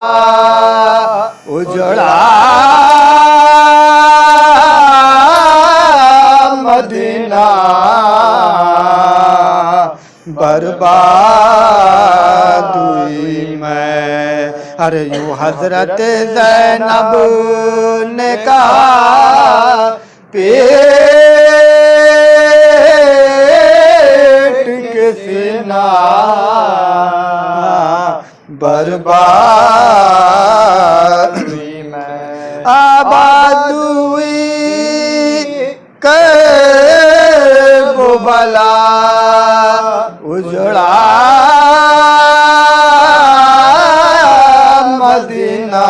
उजड़ा Medina बर्बाद हुई मैं। अरे यूं हजरत ज़ैनब ने कहा पेट के सीना बर्बाद हुई मैं। आबाद हुई वो भला उजड़ा मदीना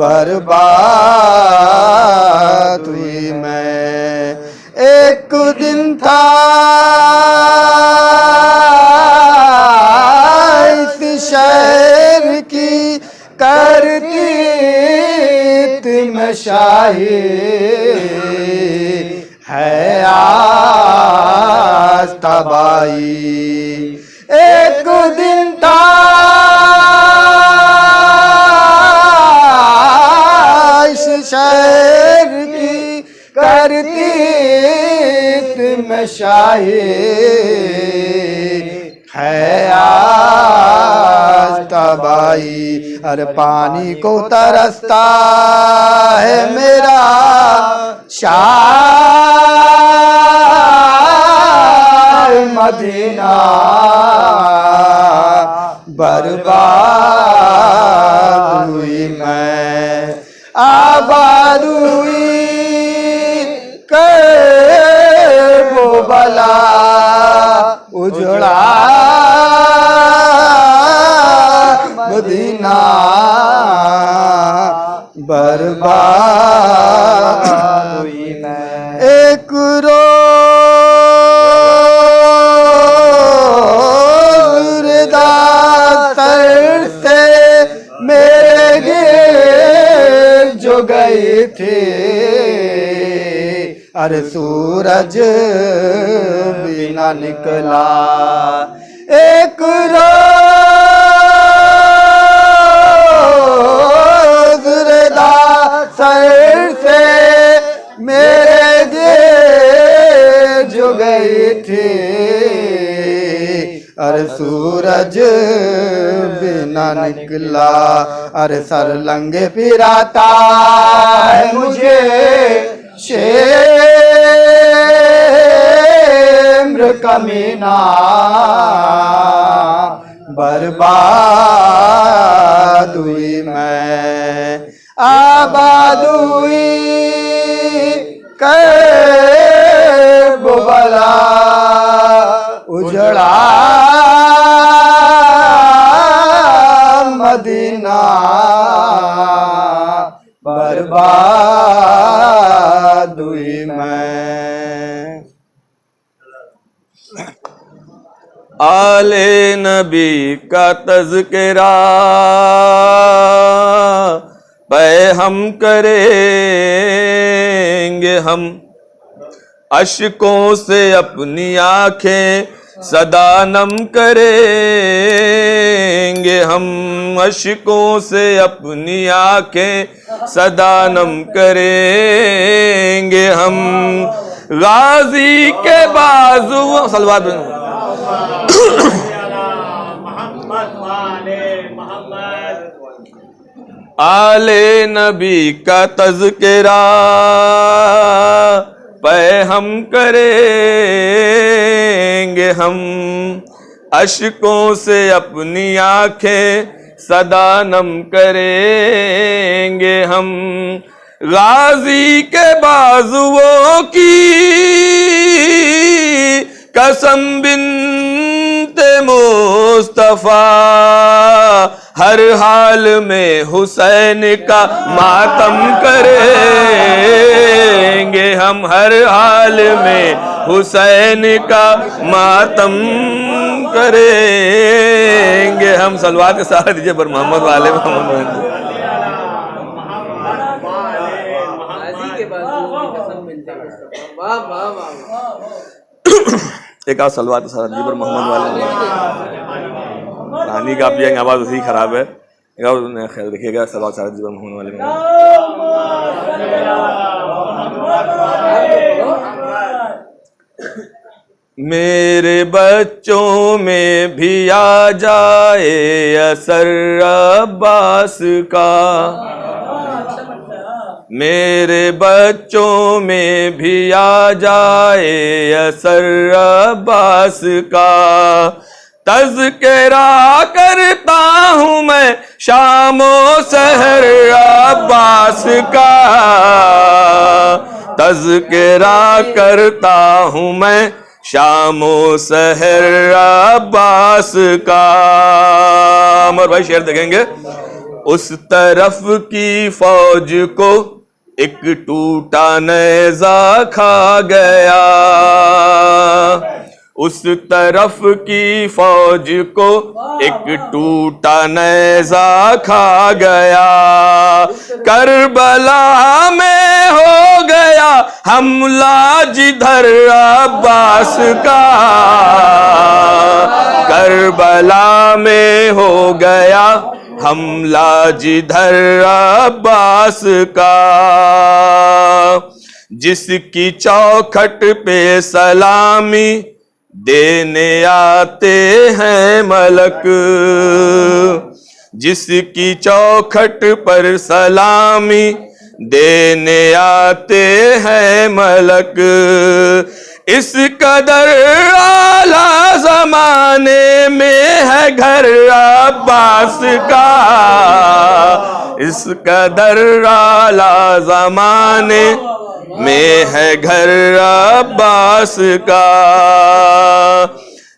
बर्बाद हुई मैं। एक दिन था इस शहर की करती शाही है आज तबाही। एक दिन था इस शहर की करती शाही है आज तबाही। अरे पानी को तरसता है मेरा शाह मदीना बर्बाद हुई मैं। आबाद हुई वो भला उजड़ा मदीना बर्बाद हुई मैं। एक रोज़ रिदा सर से मेरे गिर जो गई थी। अरे सूरज भी ना निकला। एक रोज़ रिदा सर से मेरे गिर जो गई थी। अरे सूरज भी ना निकला। अरे सर लंगे फिराता है मुझे शेम्र कमीना बर्बाद हुई मैं। आबाद हुई वो भला उजड़ा मदीना बर्बाद हुई मैं। आले नबी का तज़किरा पे हम करेंगे हम। अश्कों से अपनी आंखें सदा नम करेंगे हम। अश्कों से अपनी आंखें सदा नम करेंगे हम। गाजी के बाजू सलवात आले नबी का तज़किरा पे हम करेंगे हम। अश्कों से अपनी आंखें सदा नम करेंगे हम। गाजी के बाजुओं की कसम बिन्ते मुस्तफा हर हाल में हुसैन का मातम करेंगे हम। हर हाल में हुसैन का मातम करेंगे हम। सलवात के साथ दीजिए पर मोहम्मद वाले मोहम्मद। एक आप सलवात के साथ दीजिए पर मोहम्मद वाले। रानी का आप आवाज़ उसी खराब है। ख्याल रखिएगा, सलावत सारे जीवन में होने वाले में। मेरे बच्चों में भी आ जाए असर अब्बास का, मेरे बच्चों में भी आ जाए असर अब्बास का। तज़किरा करता हूँ मैं शामो सहर अब्बास का, तज़किरा करता हूँ मैं शामो सहर अब्बास का। और भाई शेर देखेंगे, उस तरफ की फौज को एक टूटा नेज़ा खा गया, उस तरफ की फौज को एक टूटा नेज़ा खा गया। करबला में हो गया हमला जिधर अब्बास का, करबला में हो गया हमला जिधर अब्बास का। जिसकी चौखट पे सलामी देने आते हैं मलक, जिसकी चौखट पर सलामी देने आते हैं मलक। इस कदर आला जमाने में है घर अब्बास का, इस कदर आला जमाने में है घर अब्बास का।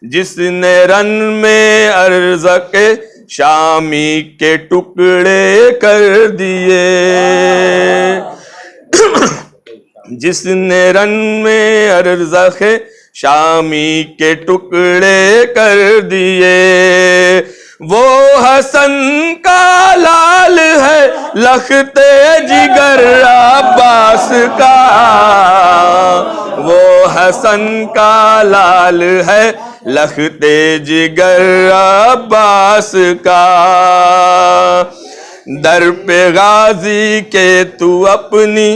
जिसने रन में अर्ज़ के शामी के टुकड़े कर दिए, जिसने रन में अर्ज़ के शामी के टुकड़े कर दिए। वो हसन का लाल है लखते जिगर अब्बास का, वो हसन का लाल है लखते जिगर अब्बास का। दर पे गाजी के तू अपनी,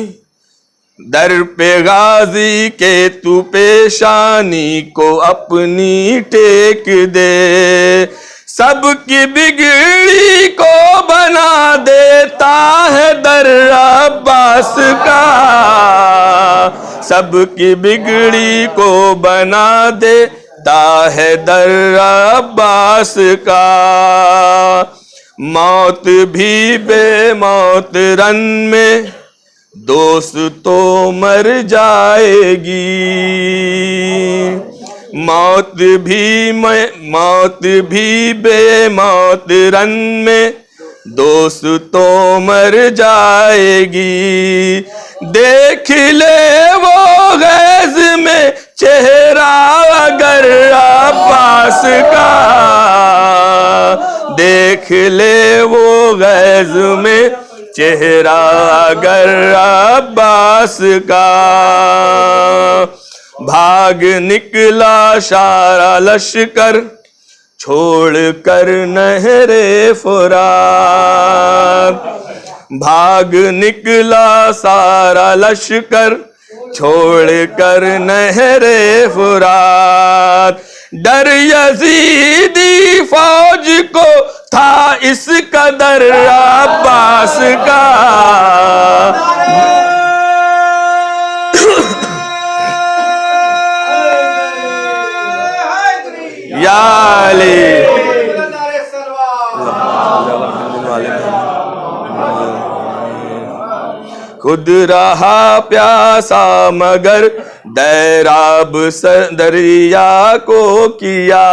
दर पे गाजी के तू पेशानी को अपनी टेक दे। सबकी बिगड़ी को बना देता है दर अब्बास का, सबकी बिगड़ी को बना देता है दर अब्बास का। मौत भी बेमौत रन में दोस्त तो मर जाएगी, मौत भी बेमौत रन में दोस्त तो मर जाएगी। देख ले वो गैज में चेहरा अगर अब्बास का, देख ले वो गैज में चेहरा अगर अब्बास का। भाग निकला सारा लश्कर छोड़ कर नहरे फुरात, भाग निकला सारा लश्कर छोड़ कर नहरे फुरात। डर यजीदी फौज को था इस कदर अब्बास का, खुद रहा प्यासा मगर दैराब दरिया को किया,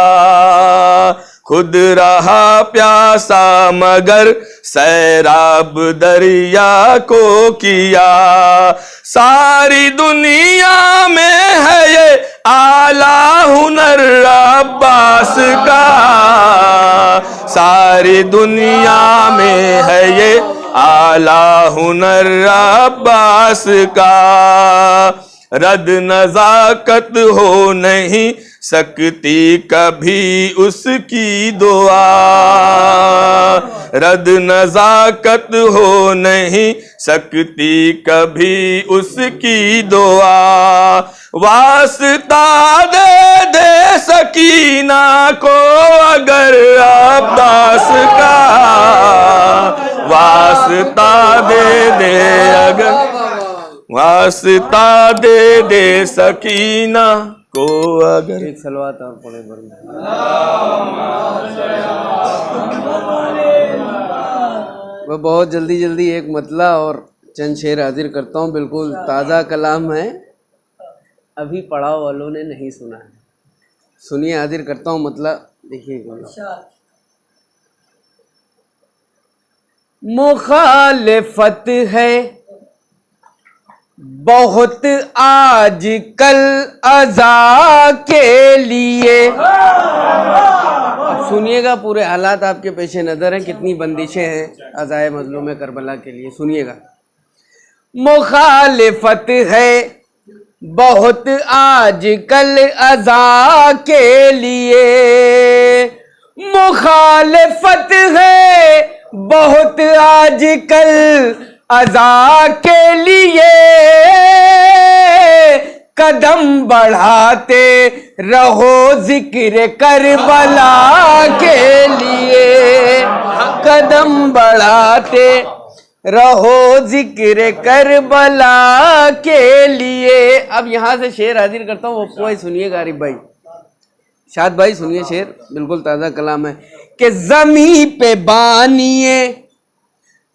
खुद रहा प्यासा मगर सैराब दरिया को किया। सारी दुनिया में है ये आला हुनर अब्बास का, सारी दुनिया में है ये आला हुनर अब्बास का। रद नजाकत हो नहीं सकती कभी उसकी दुआ, रद नजाकत हो नहीं सकती कभी उसकी दुआ। वास्ता दे दे सकीना को अगर अब्बास का, वास्ता दे दे अगर, वास्ता दे दे सकीना को अगर। एक सलवात और पढ़े बरम। मैं बहुत जल्दी जल्दी एक मतला और चंद शेर हाजिर करता हूँ, बिल्कुल ताज़ा कलाम है, अभी पढ़ा वालों ने नहीं सुना है। सुनिए, हाजिर करता हूँ मतला, देखिए। मुखालिफत है बहुत आज कल अज़ा के लिए। अब सुनिएगा, पूरे हालात आपके पेशे नज़र हैं, कितनी बंदिशें हैं अज़ाए मज़लूम करबला के लिए। सुनिएगा, मुखालिफत है बहुत आज कल अज़ा के लिए, मुखालिफत है बहुत आज कल अज़ा के लिए, कदम बढ़ाते रहो जिक्र करबला के लिए, कदम बढ़ाते रहो जिक्र करबला के लिए। अब यहाँ से शेर हाजिर करता हूँ, वो कोई सुनिएगा आरिफ भाई, शाद भाई सुनिए शेर, बिल्कुल ताज़ा कलाम है। कि ज़मीं पे बानिए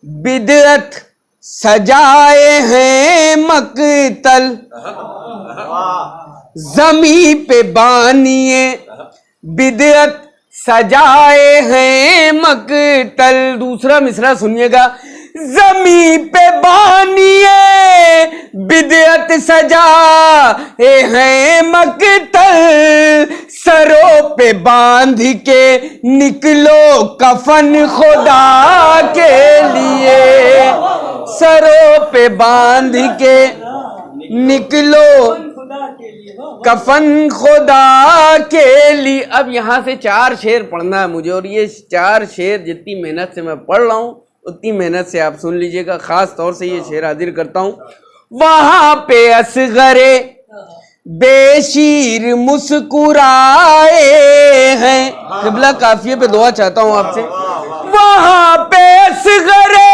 बिदअत सजाए हैं मकतल, ज़मीं पे बानिए बिदअत सजाए हैं मकतल। दूसरा मिसरा सुनिएगा, ज़मीं पे बानिए बिदअत सजाए हैं मकतल, सरों पे बांध के निकलो कफन खुदा के लिए, सरों पे बांध के निकलो कफन खुदा के लिए। अब यहाँ से 4 शेर पढ़ना है मुझे, और ये 4 शेर जितनी मेहनत से मैं पढ़ रहा हूँ उतनी मेहनत से आप सुन लीजिएगा। खास तौर से ये शेर हाजिर करता हूँ। वहां पे असगरे बेशीर मुस्कुराए हैं, क़िबला काफिये पे दुआ चाहता हूँ आपसे। वहां पे असगरे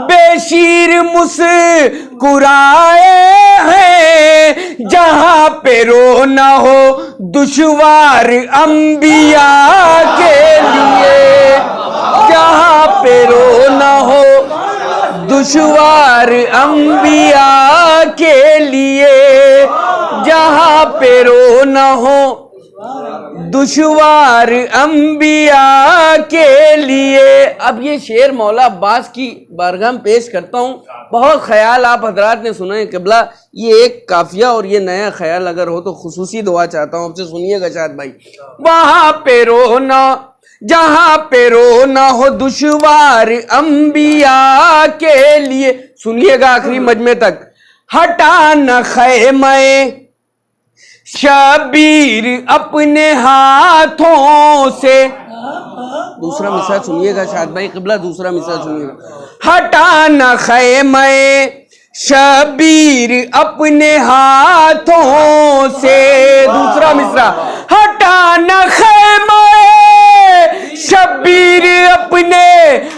बेशीर मुस्कुराए हैं, जहां पे रो न हो दुश्वार अंबिया के लिए, जहां पे रो न हो दुश्वार अंबिया के लिए, जहां पे रो न हो दुश्वार अंबिया के लिए। अब ये शेर मौला अब्बास की बारगाह में पेश करता हूँ। बहुत ख्याल आप हजरात ने सुना है क़िबला, ये एक काफिया और ये नया ख्याल अगर हो तो खुसूसी दुआ चाहता हूँ आपसे, सुनिएगा शाद भाई। वहां पे रोना जहां पे रोना हो दुश्वार अंबिया के लिए, सुनिएगा आखिरी मजमे तक। हटा न खैमे शबीर अपने हाथों से, दूसरा मिसाल सुनिएगा शाद भाई, क़िबला दूसरा मिसाल सुनिएगा। हटा न खैमे शबीर अपने हाथों से, दूसरा मिसरा। हटा न खैमे शबीर अपने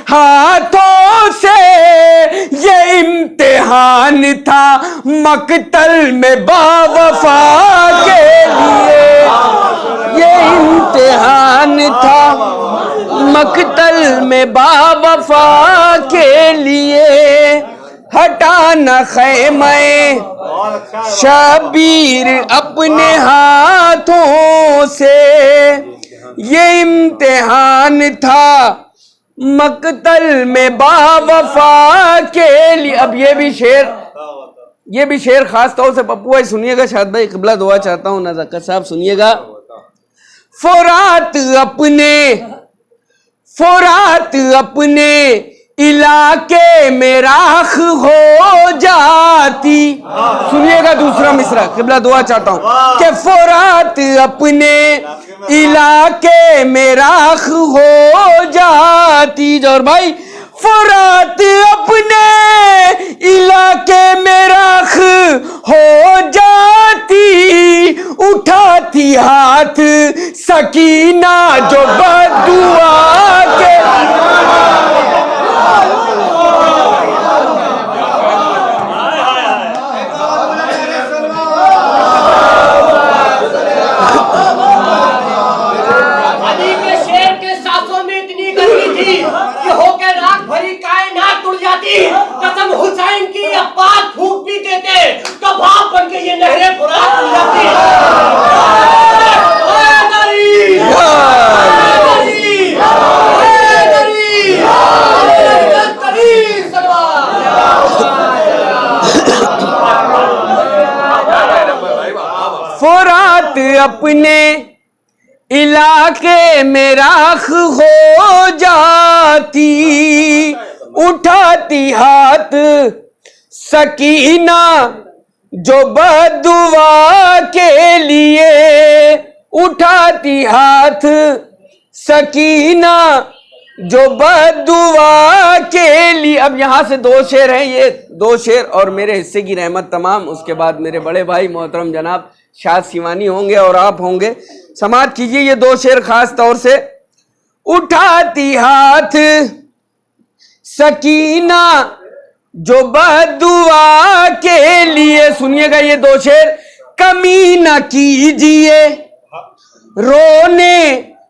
हाथों से, ये इम्तिहान था मकतल में बावफा के लिए, ये इम्तिहान था मकतल में बावफा के लिए। हटा न खैमे शबीर अपने हाथों से, ये इम्तिहान था मकतल में बावफा के लिए। अब ये भी शेर खास तौर से पप्पू भाई सुनिएगा, शाद भाई क़िबला दुआ चाहता हूँ, नज़ाकत साहब सुनिएगा। फुरात अपने इलाके में राख हो जाती। सुनिएगा दूसरा मिसरा, किबला दुआ चाहता हूं कि फुरात अपने इलाके में राख हो जाती। जोर भाई, फुरात अपने इलाके में राख हो जाती, उठाती हाथ सकीना जो बदुआ के। कसम हुसैन की अब्बास फूंक भी देते तो भाप बन के ये नहरें फुरात खुल जाती। फुरात अपने इलाके में राख हो जाती, उठाती हाथ सकीना जो बदुआ के लिए, उठाती हाथ सकीना जो बदुआ के लिए। अब यहां से दो शेर हैं, ये दो शेर और मेरे हिस्से की रहमत तमाम। उसके बाद मेरे बड़े भाई मोहतरम जनाब शाद सिवानी होंगे और आप होंगे। समाज कीजिए ये दो शेर खास तौर से। उठाती हाथ सकीना जो बदुआ के लिए। सुनिएगा ये दो शेर। कमी न कीजिए रोने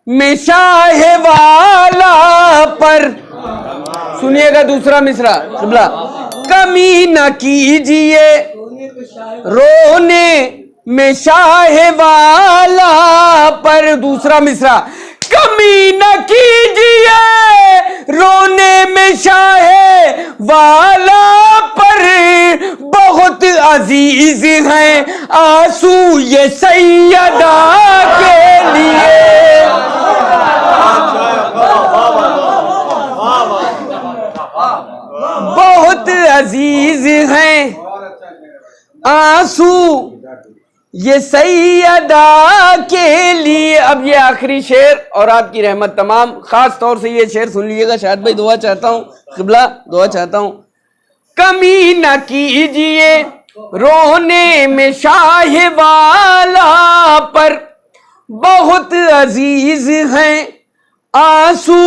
में शाहे वाला पर। सुनिएगा दूसरा मिसरा, किबला। कमी न कीजिए रोने में शाहे वाला पर। दूसरा मिसरा। कमी न कीजिए रोने में शाहे वाला पर, बहुत अजीज हैं आंसू ये सैयदा के लिए। बहुत अजीज हैं आंसू ये सैयदा के लिए। अब ये आखिरी शेर और आपकी रहमत तमाम। खास तौर से ये शेर सुन लीजिएगा। शायद भाई दुआ चाहता हूं, किबला दुआ चाहता हूं। कमी न कीजिए रोने में शाहे वाला पर, बहुत अजीज हैं आंसू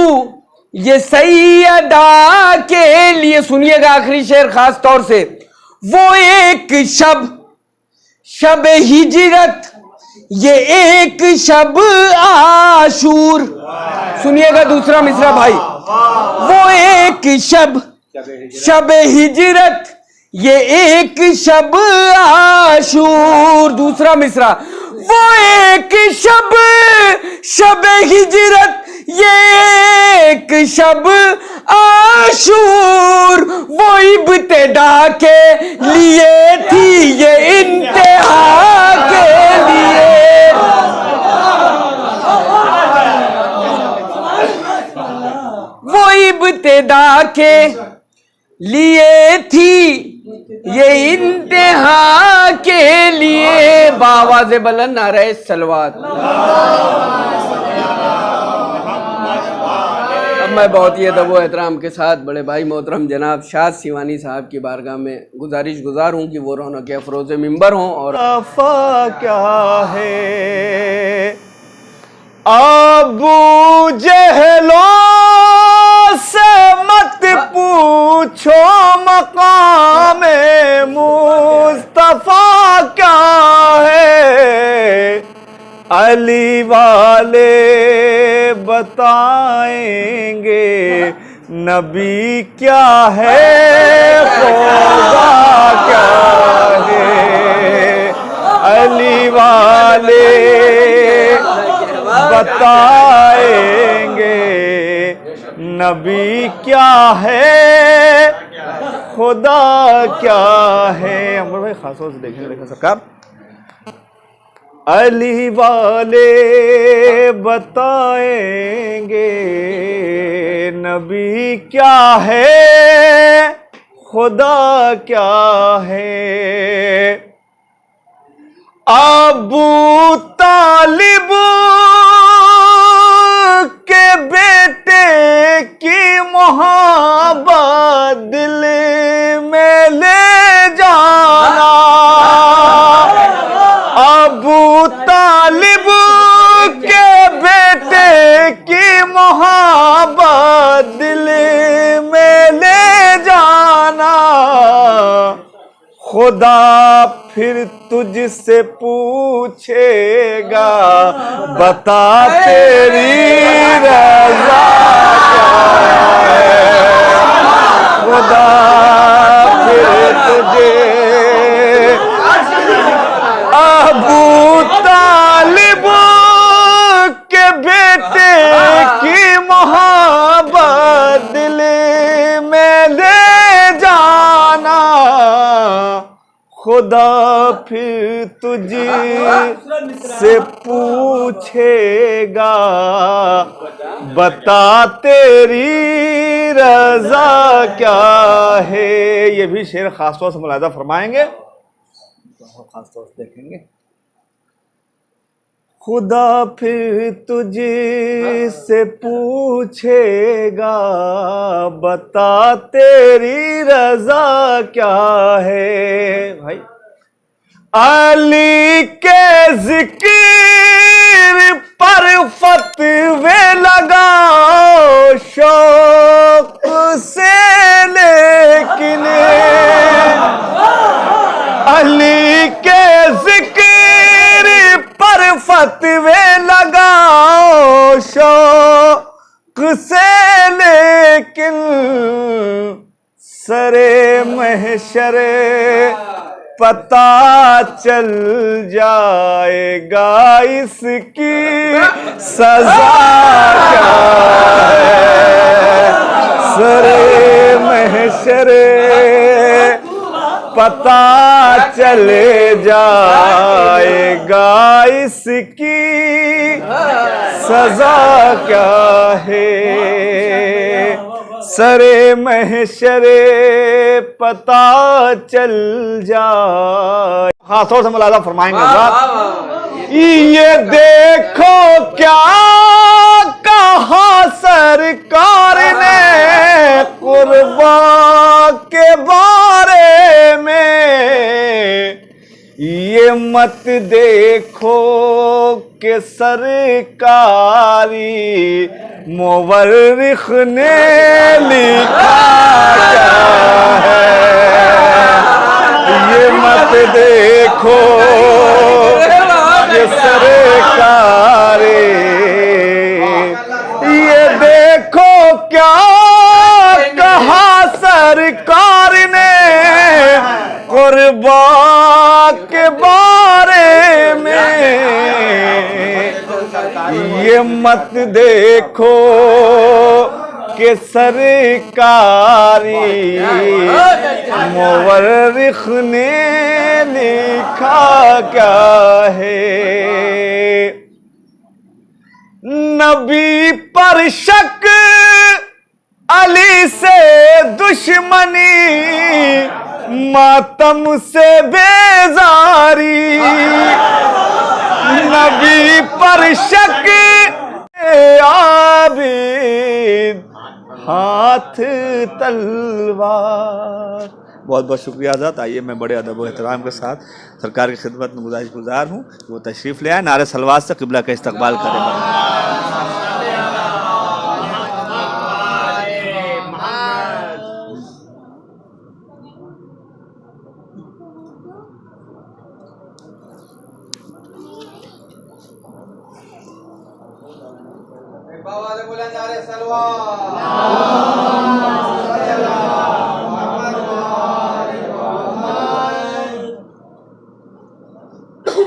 ये सैयदा के लिए। सुनिएगा आखिरी शेर खास तौर से। वो एक शब हिजरत, ये एक शब आशूर। सुनिएगा दूसरा मिसरा भाई। वो एक शब हिजरत, ये एक शब आशूर। दूसरा मिसरा। वो एक शब हिजरत, ये एक शब आशूर। वो इब्तिदा के लिए थी, ये इंतहा के लिए। वो इब्तिदा के लिए थी, ये इंतहा के लिए। बावाज़े बुलंद नारे सलवात। अब मैं बहुत ही अदब व एहतराम के साथ बड़े भाई मोहतरम जनाब शाद सिवानी साहब की बारगाह में गुजारिश गुजार हूँ कि वो रौनक अफरोज़ मिंबर हों। और वफा क्या है अबू जहलो से मत पूछो, मकाम मुस्तफा क्या है अली वाले बताएंगे, नबी क्या है खुदा क्या है अली वाले बताएंगे, नबी क्या है खुदा क्या है। अमर भाई खास तौर से देखने सरकार अली वाले बताएंगे नबी क्या है, खुदा क्या है। अबू तालिब के बेटे की मोहब्बत दिल में ले जाना। अबू तालिब के बेटे की मोहब्बत दिल में ले जाना। खुदा फिर तुझसे पूछेगा बता तेरी रजा क्या है। खुदा फिर तुझे अबू तालिब के बेटे की मोहब्बत दिल में ले जाना। खुदा फिर तुझसे पूछेगा बता तेरी रजा क्या है। ये भी शेर खास तौर से मुलाहिजा फरमाएंगे, खास तौर से देखेंगे। खुदा फिर तुझसे पूछेगा बता तेरी रजा क्या है। भाई अली के जिक्र पर फतवे लगाओ शौक से, लेकिन अली के जिक्र पर फतवे लगाओ शौक से, लेकिन सरे महशरे पता चल जाएगा इसकी सजा क्या है। सरे महशरे पता चले जाएगा इसकी सजा क्या है। सरे महशरे पता चल जाए। हाँ थोड़ा सा मुलाजा फरमाएंगे बात। ये देखो क्या कहा सरकार ने कुर्बा के बारे में। ये मत देखो कि सरकारी मुवर्रिख ने लिखा क्या है। ये मत देखो कि सरकारी, ये देखो क्या कहा सरकार ने कुर्बा के बारे में। ये मत देखो कि सरकारी मुवर्रिख ने लिखा क्या है। नबी पर शक अली से दुश्मनी, मातम से बेजारी। नबी पर शक आबिद हाथ तलवार। बहुत बहुत शुक्रिया आज़ाद। आइए मैं बड़े अदब और एहतराम के साथ सरकार की खिदमत में गुज़ार हूँ कि वो तशरीफ़ ले आए, नारे सलवात से क़िबला का इस्तकबाल करें।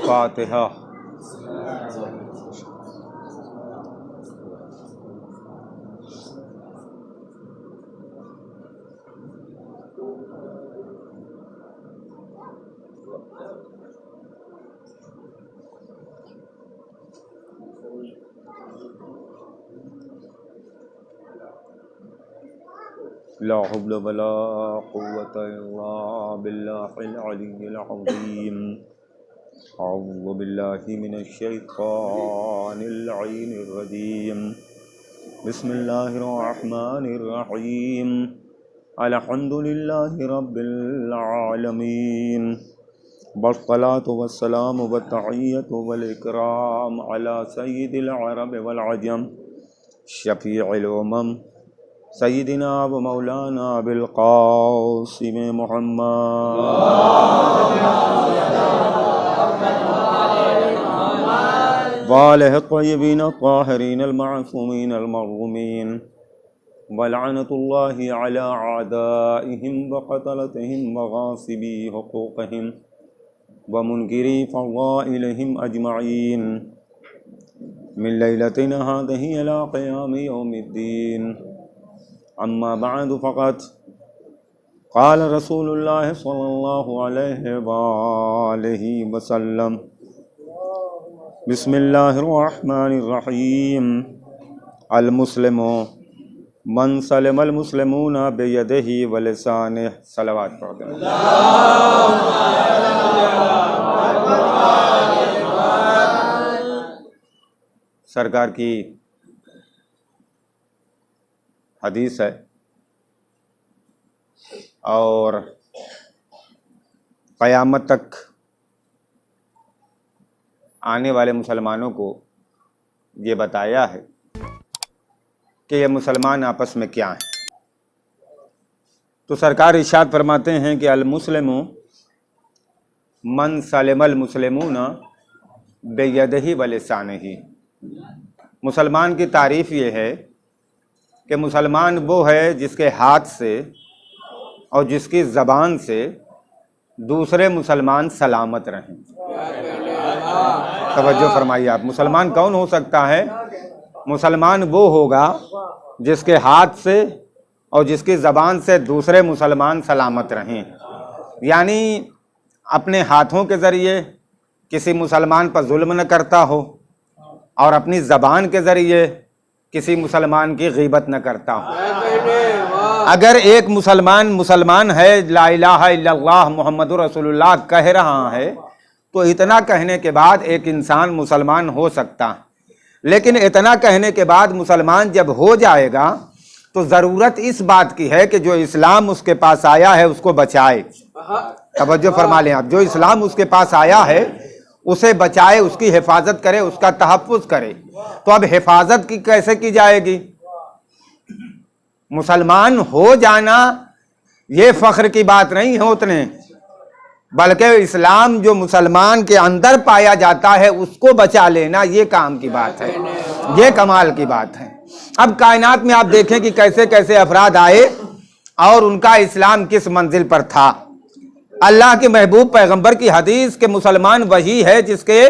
फातिहा। ला हौला वला कुव्वता इल्ला बिल्लाहिल अलिय्यिल अज़ीम। अऊज़ु बिल्लाहि मिनश शैतानिर रजीम। बिस्मिल्लाहिर रहमानिर रहीम। अल्हम्दुलिल्लाहि रब्बिल आलमीन। वस्सलातु वस्सलामु वत्तहिय्यतु वल इकराम अला सय्यिदिल अरब वल अजम शफीउल उमम सय्यिदिना व मौलाना अबिल क़ासिम मुहम्मद वालिहि त्तय्यबीन त्ताहिरीन अल मासूमीन अल मर्हूमीन वलअनतुल्लाहि अला आदाइहिम व क़तलतिहिम व गासिबी हुकूक़िहिम व मुनकिरी फ़ज़ाइलिहिम अजमईन मिन लैलतिना हाज़िही इला क़ियामि यौमिद्दीन। अम्मा बअद फ़क़द क़ाल रसूलुल्लाह सल्लल्लाहु अलैहि वआलिहि वसल्लम बिस्मिल्लाहिर रहमानिर रहीम। अल मुस्लिमु मन सलिमल मुस्लिमूना बियदिही व लिसानिही। सलावत पढ़ते हैं। सरकार की हदीस है और क़यामत तक आने वाले मुसलमानों को ये बताया है कि ये मुसलमान आपस में क्या हैं। तो सरकार इरशाद फरमाते हैं कि अल मुस्लिमु मन सलिमल मुस्लिमूना बियदिही व लिसानिही। मुसलमान की तारीफ़ ये है कि मुसलमान वो है जिसके हाथ से और जिसकी ज़बान से दूसरे मुसलमान सलामत रहें। तवज्जो फरमाइए आप, मुसलमान कौन हो सकता है? मुसलमान वो होगा जिसके हाथ से और जिसकी ज़बान से दूसरे मुसलमान सलामत रहें। यानी अपने हाथों के ज़रिए किसी मुसलमान पर जुल्म न करता हो और अपनी ज़बान के ज़रिए किसी मुसलमान की गीबत न करता हो। अगर एक मुसलमान है, ला इलाहा इल्लल्लाह मुहम्मदुर रसूलुल्लाह कह रहा है, तो इतना कहने के बाद एक इंसान मुसलमान हो सकता है। लेकिन इतना कहने के बाद मुसलमान जब हो जाएगा तो ज़रूरत इस बात की है कि जो इस्लाम उसके पास आया है उसको बचाए। तवज्जो फरमा लें आप, जो इस्लाम उसके पास आया है उसे बचाए, उसकी हिफाजत करे, उसका तहफ़्फ़ुज़ करे। तो अब हिफाजत की कैसे की जाएगी? मुसलमान हो जाना ये फ़ख्र की बात नहीं है उतने, बल्कि इस्लाम जो मुसलमान के अंदर पाया जाता है उसको बचा लेना ये काम की बात है, ये कमाल की बात है। अब कायनात में आप देखें कि कैसे कैसे अफराद आए और उनका इस्लाम किस मंजिल पर था। अल्लाह के महबूब पैगंबर की हदीस के मुसलमान वही है जिसके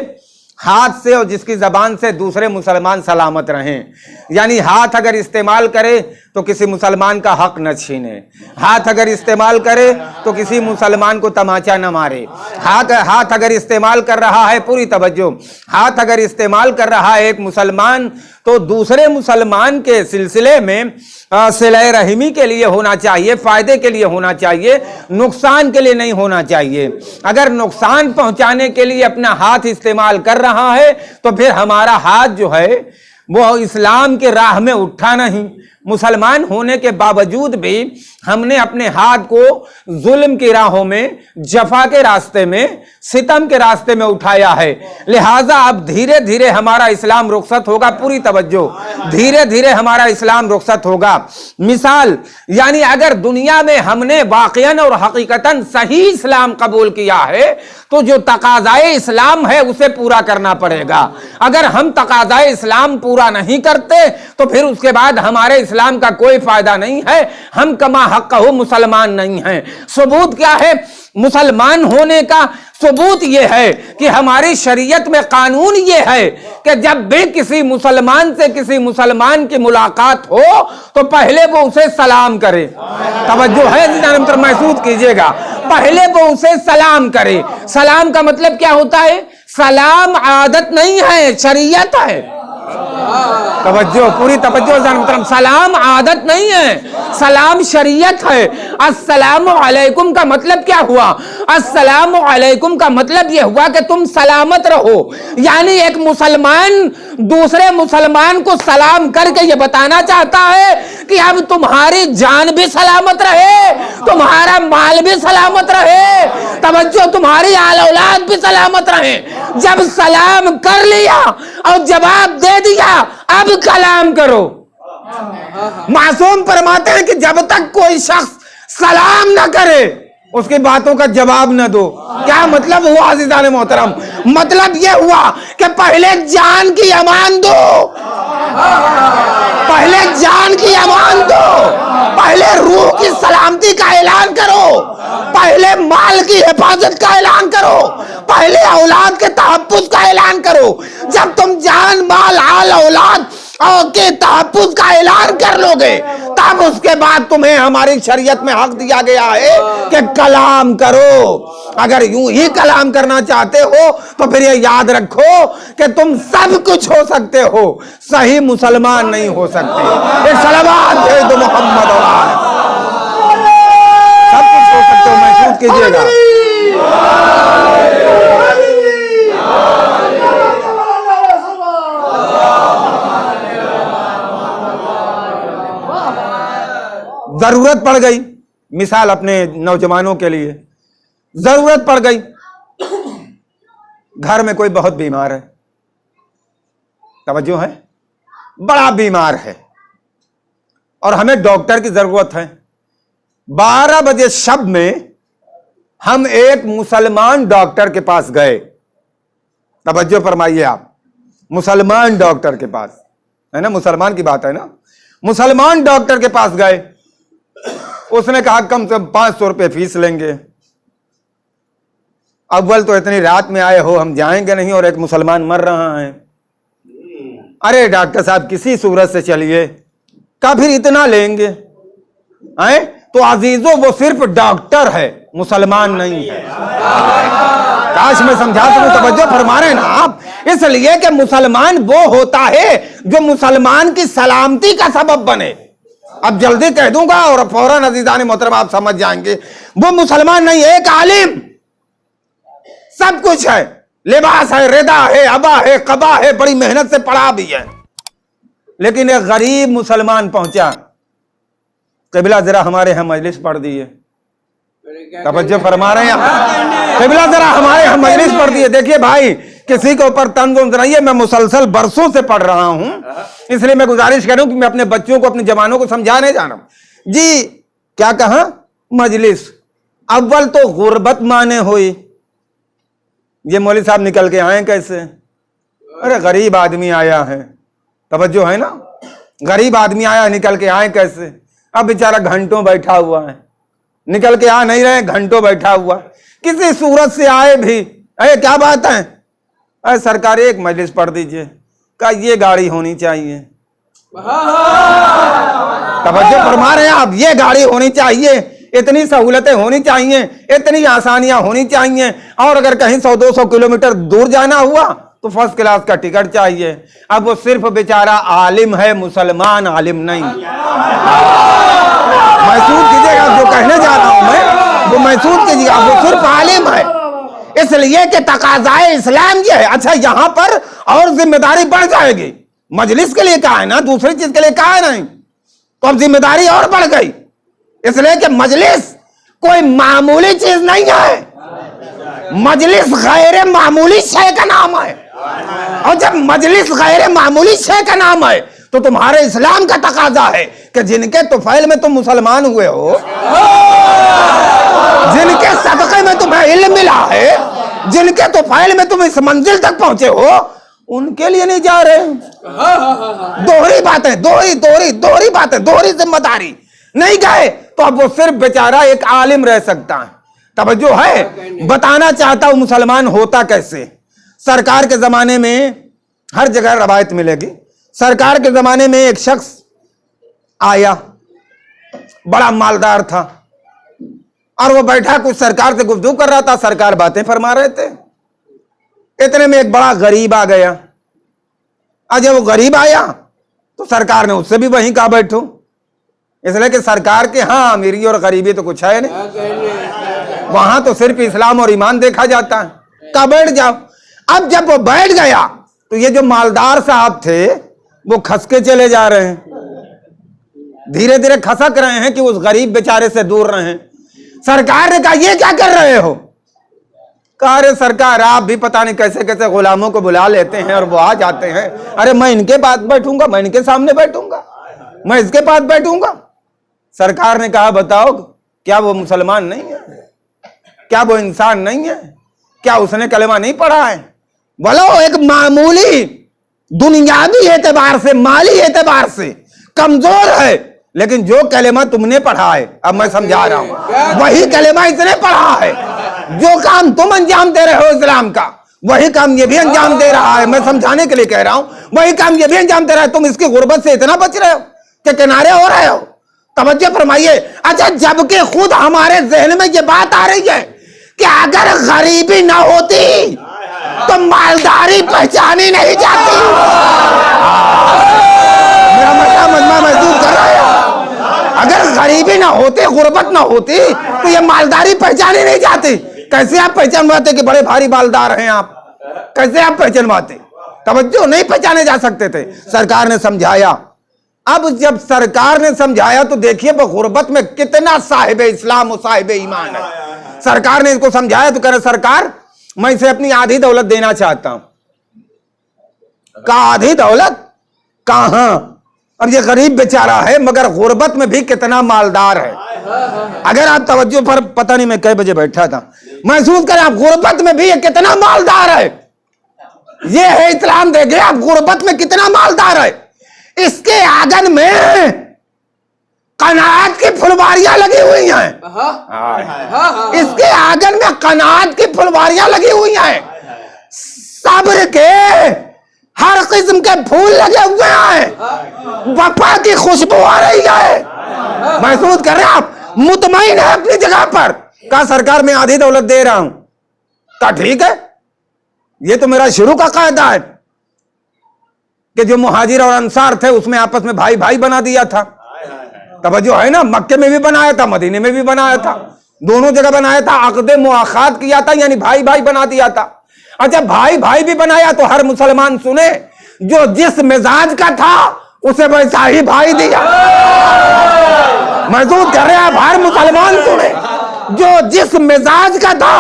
हाथ से और जिसकी ज़बान से दूसरे मुसलमान सलामत रहें। यानी हाथ अगर इस्तेमाल करे तो किसी मुसलमान का हक न छीने, हाथ अगर इस्तेमाल करे तो किसी मुसलमान को तमाचा न मारे। हाथ अगर इस्तेमाल कर रहा है, पूरी तवज्जो, हाथ अगर इस्तेमाल कर रहा है एक मुसलमान तो दूसरे मुसलमान के सिलसिले में सिले रहमी के लिए होना चाहिए, फ़ायदे के लिए होना चाहिए, नुकसान के लिए नहीं होना चाहिए। अगर नुकसान पहुंचाने के लिए अपना हाथ इस्तेमाल कर रहा है तो फिर हमारा हाथ जो है वो इस्लाम के राह में उठा नहीं। मुसलमान होने के बावजूद भी हमने अपने हाथ को जुल्म की राहों में, जफा के रास्ते में, सितम के रास्ते में उठाया है। लिहाजा अब धीरे धीरे हमारा इस्लाम रुखसत होगा। पूरी तवज्जो, धीरे धीरे हमारा इस्लाम रुखसत होगा। मिसाल यानी अगर दुनिया में हमने वाक़ियन और हकीकतन सही इस्लाम कबूल किया है तो जो तकाज़ाए इस्लाम है उसे पूरा करना पड़ेगा। अगर हम तकाज़ाए इस्लाम पूरा नहीं करते तो फिर उसके बाद हमारे इस्लाम का कोई फायदा नहीं है, हम कमा हक़्क़हु मुसलमान नहीं हैं। सबूत क्या है मुसलमान होने का? सबूत यह है कि हमारी शरीयत में कानून यह है कि जब भी किसी मुसलमान से किसी मुसलमान की मुलाकात हो तो पहले वो उसे सलाम करे। तवज्जो है जी, महसूस कीजिएगा, पहले वो उसे सलाम करे। सलाम का मतलब क्या होता है? सलाम आदत नहीं है, शरीयत है। तवज्जो, पूरी तवज्जो जान मोहतरम। सलाम आदत नहीं है, सलाम शरीयत है। अस्सलामु अलैकुम का मतलब क्या हुआ? अस्सलामु अलैकुम का मतलब यह हुआ कि तुम सलामत रहो। यानी एक मुसलमान दूसरे मुसलमान को सलाम करके यह बताना चाहता है कि अब तुम्हारी जान भी सलामत रहे, तुम्हारा माल भी सलामत रहे, तवज्जो, तुम्हारी आल औलाद भी सलामत रहे। जब सलाम कर लिया और जवाब दे दिया, अब कलाम करो। मासूम फरमाते हैं कि जब तक कोई शख्स सलाम ना करे उसकी बातों का जवाब न दो। क्या मतलब हुआ अज़ीज़ान मोहतरम? मतलब यह हुआ कि पहले जान की अमान दो, पहले जान की अमान दो, पहले रूह की सलामती का ऐलान करो, पहले माल की हिफाजत का ऐलान करो, पहले औलाद के तहफ्फुज़ का ऐलान करो। जब तुम जान माल आल औलाद और के तहफ्फुज़ का ऐलान कर लोगे, तब उसके बाद तुम्हें हमारी शरीयत में हक दिया गया है कि कलाम करो। अगर यूं ही कलाम करना चाहते हो तो फिर ये याद रखो कि तुम सब कुछ हो सकते हो, सही मुसलमान नहीं हो सकते। एक सलावत भेज दो मोहम्मद और सब कुछ हो सकते हो, महसूस कीजिएगा। जरूरत पड़ गई, मिसाल अपने नौजवानों के लिए, जरूरत पड़ गई, घर में कोई बहुत बीमार है, तवज्जो है, बड़ा बीमार है और हमें डॉक्टर की जरूरत है। 12 बजे शब में हम एक मुसलमान डॉक्टर के पास गए। तवज्जो फरमाइए आप, मुसलमान डॉक्टर के पास, है ना, मुसलमान की बात है ना, मुसलमान डॉक्टर के पास गए। उसने कहा कम से कम 500 रुपये फीस लेंगे। अव्वल तो इतनी रात में आए हो, हम जाएंगे नहीं और एक मुसलमान मर रहा है। अरे डॉक्टर साहब किसी सूरत से चलिए, का फिर इतना लेंगे? हैं? तो अजीजों वो सिर्फ डॉक्टर है, मुसलमान नहीं है। काश मैं समझा सकूं, तवज्जो फरमा रहे हैं ना आप? इसलिए कि मुसलमान वो होता है जो मुसलमान की सलामती का सबब बने। अब जल्दी कह दूंगा और फौरन अज़ीज़ान मोहतरम आप समझ जाएंगे। वो मुसलमान नहीं है, एक आलिम, सब कुछ है, लिबास है, रिदा है, अबा है, कबा है, बड़ी मेहनत से पढ़ा भी है, लेकिन एक गरीब मुसलमान पहुंचा, क़िबला जरा हमारे यहाँ मजलिस पढ़ दिए। तवज्जो फरमा रहे हैं, क़िबला जरा हमारे यहाँ मजलिस पढ़ दिए। देखिए भाई, किसी के ऊपर तंज नहीं है, मैं मुसलसल बरसों से पढ़ रहा हूं, इसलिए मैं गुजारिश करूं कि मैं अपने बच्चों को, अपने जवानों को समझाने जा रहा हूं। जी क्या कहा? मजलिस। अव्वल तो गुर्बत माने हुई, ये मौलवी साहब निकल के आए कैसे? अरे गरीब आदमी आया है, तवज्जो है ना, गरीब आदमी आया, निकल के आए कैसे? अब बेचारा घंटों बैठा हुआ है, निकल के आ नहीं रहे, घंटों बैठा हुआ, किसी सूरत से आए भी। अरे क्या बात है? अरे सरकार एक मजलिस पढ़ दीजिए। का ये गाड़ी होनी चाहिए, तवज्जो फरमा रहे हैं आप, ये गाड़ी होनी चाहिए, इतनी सहूलतें होनी चाहिए, इतनी आसानियां होनी चाहिए, और अगर कहीं 100-200 किलोमीटर दूर जाना हुआ तो फर्स्ट क्लास का टिकट चाहिए। अब वो सिर्फ बेचारा आलिम है, मुसलमान आलिम नहीं। महसूस कीजिएगा जो कहने जा रहा हूं मैं, वो महसूस कीजिएगा, वो सिर्फ आलिम है, इसलिए कि तकाज़ाए इस्लाम ये है। अच्छा, यहां पर और जिम्मेदारी बढ़ जाएगी, मजलिस के लिए कहा है ना, दूसरी चीज के लिए कहा है नहीं, तो अब जिम्मेदारी और बढ़ गई, इसलिए कि मजलिस कोई मामूली चीज नहीं है, मजलिस गैर मामूली शय का नाम है। और जब मजलिस गैर मामूली शय का नाम है तो तुम्हारे इस्लाम का तकाजा है कि जिनके तुफैल में तुम मुसलमान हुए हो, जिनके सदक़े में तुम्हें इल्म मिला है, जिनके तुफैल में तुम इस मंजिल तक पहुंचे हो, उनके लिए नहीं जा रहे। दोहरी बातें, दोहरी बातें, दोहरी जिम्मेदारी। नहीं गए तो अब वो सिर्फ बेचारा एक आलिम रह सकता है। तवज्जो है, बताना चाहता हूं मुसलमान होता कैसे। सरकार के जमाने में हर जगह रवायत मिलेगी, सरकार के जमाने में एक शख्स आया, बड़ा मालदार था, और वो बैठा कुछ सरकार से गुफ्तगू कर रहा था, सरकार बातें फरमा रहे थे। इतने में एक बड़ा गरीब आ गया। आज जब वो गरीब आया तो सरकार ने उससे भी वहीं कहा बैठो, इसलिए कि सरकार के हाँ अमीरी और गरीबी तो कुछ है नहीं, वहां तो सिर्फ इस्लाम और ईमान देखा जाता है, कहा बैठ जाओ। अब जब वो बैठ गया तो ये जो मालदार साहब थे वो खसके चले जा रहे हैं, धीरे धीरे खसक रहे हैं कि उस गरीब बेचारे से दूर रहें। सरकार ने कहा ये क्या कर रहे हो? कहा अरे सरकार आप भी पता नहीं कैसे कैसे गुलामों को बुला लेते हैं और वो आ जाते हैं। अरे मैं इनके पास बैठूंगा, मैं इनके सामने बैठूंगा, मैं इसके पास बैठूंगा। सरकार ने कहा बताओ क्या वो मुसलमान नहीं है? क्या वो इंसान नहीं है? क्या उसने कलमा नहीं पढ़ा है? बोलो एक मामूली दुनियावी एतबार से, माली एतबार से कमजोर है, लेकिन जो कलेमा तुमने पढ़ा है, अब मैं समझा रहा हूं, वही कलेमा इसने पढ़ा है। जो काम तुम अंजाम दे रहे हो इस्लाम का, वही काम ये भी अंजाम दे रहा है। मैं समझाने के लिए कह रहा हूं, वही काम ये भी अंजाम दे रहा है। तुम इसकी गुर्बत से इतना बच रहे हो कि किनारे हो रहे हो। तवज्जो फरमाइए। अच्छा, जबकि खुद हमारे जहन में ये बात आ रही है कि अगर गरीबी ना होती तो मालदारी पहचानी नहीं जाती। मेरा मसला मजमा महसूस कर रहा है। अगर गरीबी ना होती, गुर्बत ना होती तो ये मालदारी पहचानी नहीं जाती। कैसे आप पहचानवाते कि बड़े भारी मालदार हैं आप? कैसे आप पहचानवाते? तवज्जो, नहीं पहचाने जा सकते थे। सरकार ने समझाया। अब जब सरकार ने समझाया तो देखिए वो गुर्बत में कितना साहिब इस्लाम और साहिब ईमान है। सरकार ने इसको समझाया तो कह रहे सरकार मैं इसे अपनी आधी दौलत देना चाहता हूं। कहा आधी दौलत? कहां? अब ये गरीब बेचारा है मगर गुर्बत में भी कितना मालदार है। अगर आप तवज्जो पर, पता नहीं मैं कई बजे बैठा था, महसूस करें आप गुर्बत में भी ये कितना मालदार है। ये है इस्लाम, देखे आप गुर्बत में कितना मालदार है। इसके आंगन में कनात की फुलवारियां लगी हुई हैं। इसके आंगन में कनात की फुलवारियां लगी हुई हैं। सब्र के हर किस्म के फूल लगे हुए हैं। वफा की खुशबू आ रही है। महसूस कर रहे हैं आप? मुतमईन है अपनी जगह पर। कहा सरकार मैं आधी दौलत दे रहा हूं। कहा ठीक है, ये तो मेरा शुरू का कायदा है कि जो मुहाजिर और अंसार थे उसमें आपस में भाई भाई बना दिया था। तवज्जो है ना? मक्के में भी बनाया था, मदीने में भी बनाया था, दोनों जगह बनाया था। अक़दे मुआखात किया था, यानी भाई भाई बना दिया था। अच्छा, भाई भाई भी बनाया तो हर मुसलमान सुने जो जिस मिजाज का था उसे वैसा ही भाई दिया। महसूस कर रहे हैं आप? हर मुसलमान सुने जो जिस मिजाज का था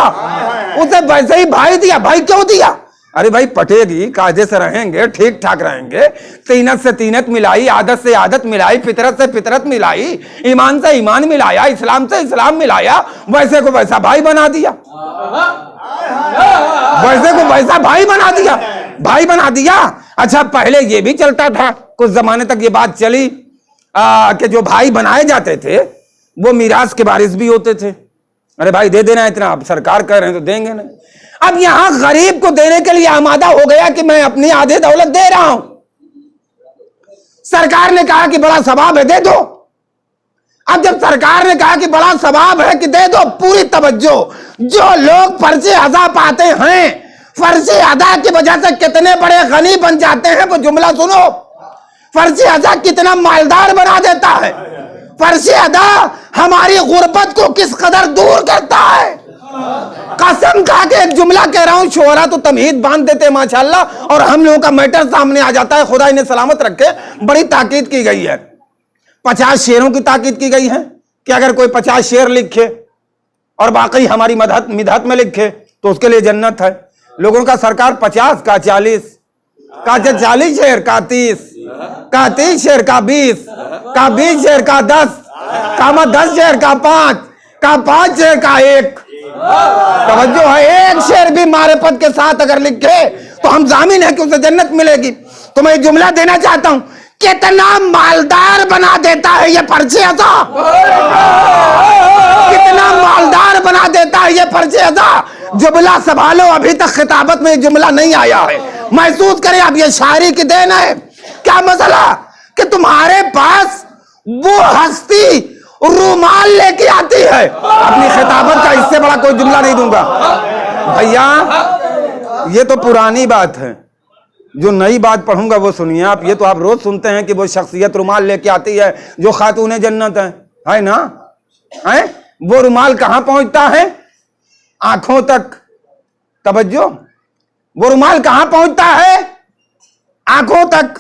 उसे वैसे ही भाई दिया। भाई क्यों दिया? अरे भाई पटेगी, कायदे से रहेंगे, ठीक ठाक रहेंगे, तीनत से तीनत मिलाई, आदत से आदत मिलाई, फितरत से फितरत मिलाई, ईमान से ईमान मिलाया, इस्लाम से इस्लाम मिलाया, वैसे को वैसा भाई बना दिया। वैसे को वैसा भाई बना दिया, भाई बना दिया। अच्छा, पहले ये भी चलता था, कुछ जमाने तक ये बात चली कि जो भाई बनाए जाते थे वो मीरास के वारिस भी होते थे। अरे भाई दे देना इतना, अब सरकार कह रहे हैं तो देंगे नहीं। अब यहां गरीब को देने के लिए आमादा हो गया कि मैं अपनी आधी दौलत दे रहा हूं। सरकार ने कहा कि बड़ा सवाब है, दे दो। अब जब सरकार ने कहा कि बड़ा सवाब है कि दे दो, पूरी तवज्जो, जो लोग फर्ज अदा पाते हैं, फर्ज अदा की वजह से कितने बड़े गनी बन जाते हैं, वो जुमला सुनो। फर्ज अदा कितना मालदार बना देता है। फर्ज अदा हमारी गुर्बत को किस कदर दूर करता है। कसम खा के एक जुमला कह रहा हूं, शोहरा तो तमहीद बांध देते हैं माशाल्लाह, और हम लोगों का मैटर सामने आ जाता है। खुदा इन्हें सलामत रखे। बड़ी ताकीद की गई है, 50 शेरों की ताकीद की गई है कि अगर कोई 50 शेर लिखे और बाकी हमारी मिदहत में लिखे तो उसके लिए जन्नत है। लोगों का सरकार 50 का 40 का 40 शेर का 30 का 30 शेर का 20 का 20 शेर का 10 का 10 शेर का 5 का 5 शेर का 1। तवज्जो है, एक शेर भी मारिफत के साथ अगर लिखे तो हम जामिन है कि उसे जन्नत मिलेगी। तो मैं जुमला देना चाहता हूं, कितना मालदार बना देता है ये फर्ज़े अदा। कितना मालदार बना देता है ये फर्ज़े अदा। जुमला संभालो, अभी तक खिताबत में जुमला नहीं आया है। महसूस करें आप, ये शायरी की देन है। क्या मसला कि तुम्हारे पास वो हस्ती रुमाल लेके आती है। अपनी खिताबत का इससे बड़ा कोई जुमला नहीं दूंगा भैया, ये तो पुरानी बात है। जो नई बात पढ़ूंगा वो सुनिए आप। ये तो आप रोज सुनते हैं कि वो शख्सियत रुमाल लेके आती है जो खातून जन्नत है ना? है वो रुमाल कहां पहुंचता है? आंखों तक। तवज्जो, वो रुमाल कहां पहुंचता है? आंखों तक।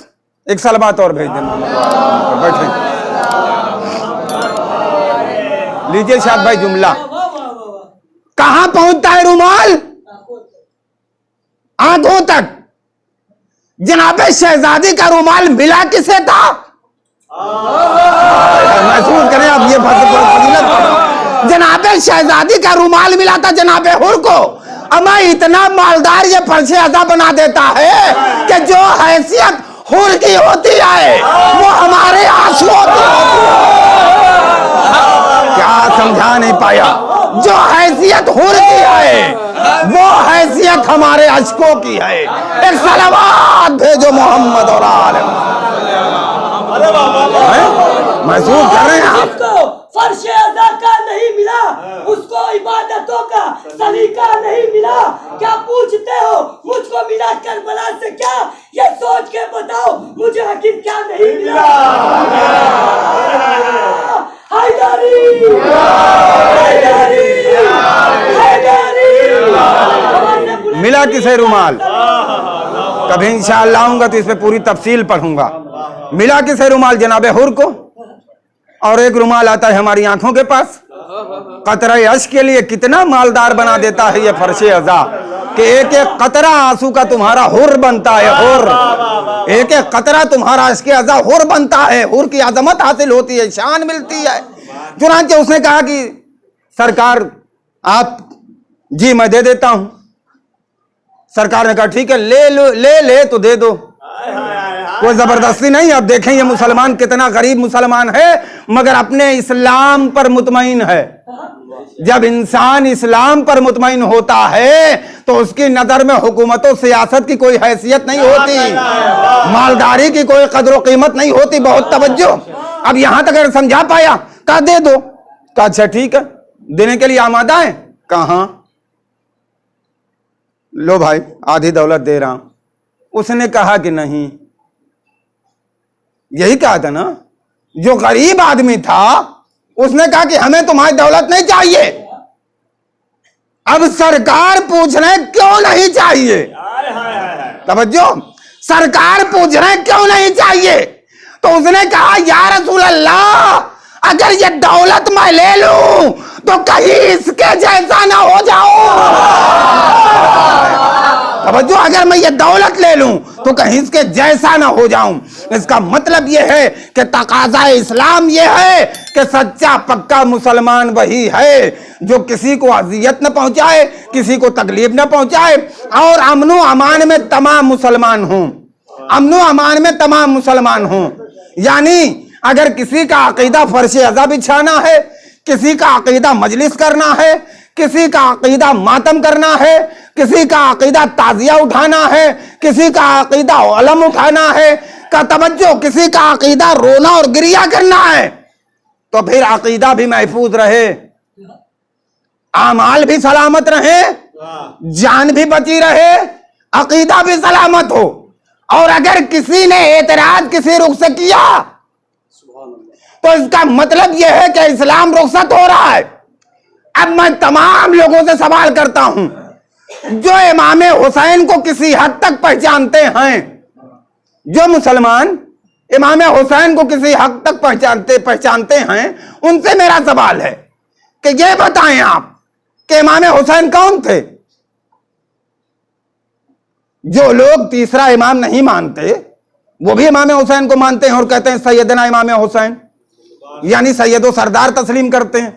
एक सलवात और भेज देना। बैठे लीजिए शाद भाई जुमला। कहां पहुंचता है रुमाल? आंखों तक। जनाबे शहजादी का रुमाल मिला किसे था? महसूस करें आप ये फजीलत। जनाबे शहजादी का रुमाल मिला था जनाबे हुर को। अमा इतना मालदार ये फर्श अदा बना देता है कि जो हैसियत हुर की होती है वो हमारे आंसुओं की होती है। क्या समझा नहीं पाया? जो हैसियत हुर की है वो हैसियत हमारे अशकों की है। एक सलावत भेजो मोहम्मद और आले। महसूस कर रहे हैं आप? जिसको फर्श अज़ा का नहीं मिला उसको इबादतों का सलीका नहीं मिला। क्या पूछते हो मुझको मिला करबला से? क्या ये सोच के बताओ मुझे हकीम क्या नहीं मिला? हैदरी हैदरी हैदरी। मिला किसे रुमाल? कभी इंशाअल्लाह आऊंगा तो इस पे पूरी तफसील पढ़ूंगा। मिला किसे रुमाल? जनाबे हुर को। और एक रुमाल आता है हमारी आंखों के पास। कतरा अश्क के लिए कितना मालदार बना देता है ये फर्श अज़ा कि एक एक कतरा आंसू का तुम्हारा हुर बनता है। हुर, एक एक कतरा तुम्हारा अश्क अज़ा हुर बनता है। हुर की अजमत हासिल होती है, शान मिलती है। चुनांचे उसने कहा कि सरकार आप जी मैं दे देता हूं। सरकार ने कहा ठीक है ले लो, ले तो दे दो, कोई जबरदस्ती नहीं। अब देखें ये मुसलमान कितना गरीब मुसलमान है मगर अपने इस्लाम पर मुतमईन है। जब इंसान इस्लाम पर मुतमईन होता है तो उसकी नजर में हुकूमत और सियासत की कोई हैसियत नहीं होती, मालदारी की कोई कदर व कीमत नहीं होती। बहुत तवज्जो। अब यहां तक अगर समझा पाया, कहा दे दो। कहा अच्छा ठीक है, देने के लिए आमादा है? कहां? लो भाई आधी दौलत दे रहा हूं। उसने कहा कि नहीं, यही कहा था ना। जो गरीब आदमी था उसने कहा कि हमें तुम्हारी दौलत नहीं चाहिए। अब सरकार पूछ रहे क्यों नहीं चाहिए? तवज्जो, सरकार पूछ रहे क्यों नहीं चाहिए? तो उसने कहा या रसूल अल्लाह, अगर ये दौलत मैं ले लूं तो कहीं इसके जैसा ना हो जाऊं। तवज्जो, अगर मैं ये दौलत ले लूं तो कहीं इसके जैसा ना हो जाऊं। इसका मतलब यह है कि तकाजा इस्लाम यह है कि सच्चा पक्का मुसलमान वही है जो किसी को अजियत न पहुंचाए, किसी को तकलीफ न पहुंचाए और अमनो अमान में तमाम मुसलमान हों। अमनो अमान में तमाम मुसलमान हों। यानी अगर किसी का अकीदा फर्श अज़ा बिछाना है, किसी का अकीदा मजलिस करना है, किसी का अकीदा मातम करना है, किसी का अकीदा ताजिया उठाना है, किसी का अकीदा अलम उठाना है, का तवज्जो किसी का अकीदा रोना और गिरिया करना है, तो फिर अकीदा भी महफूज रहे, आमाल भी सलामत रहे, जान भी बची रहे, अकीदा भी सलामत हो। और अगर किसी ने एतराज किसी रुख से किया तो इसका मतलब यह है कि इस्लाम रुखसत हो रहा है। अब मैं तमाम लोगों से सवाल करता हूं जो इमाम हुसैन को किसी हद तक पहचानते हैं, जो मुसलमान इमाम हुसैन को किसी हद तक पहचानते हैं, उनसे मेरा सवाल है कि ये बताएं आप कि इमाम हुसैन कौन थे? जो लोग तीसरा इमाम नहीं मानते वो भी इमाम हुसैन को मानते हैं और कहते हैं सैयदना इमाम हुसैन, यानी सैयदो सरदार तस्लीम करते हैं।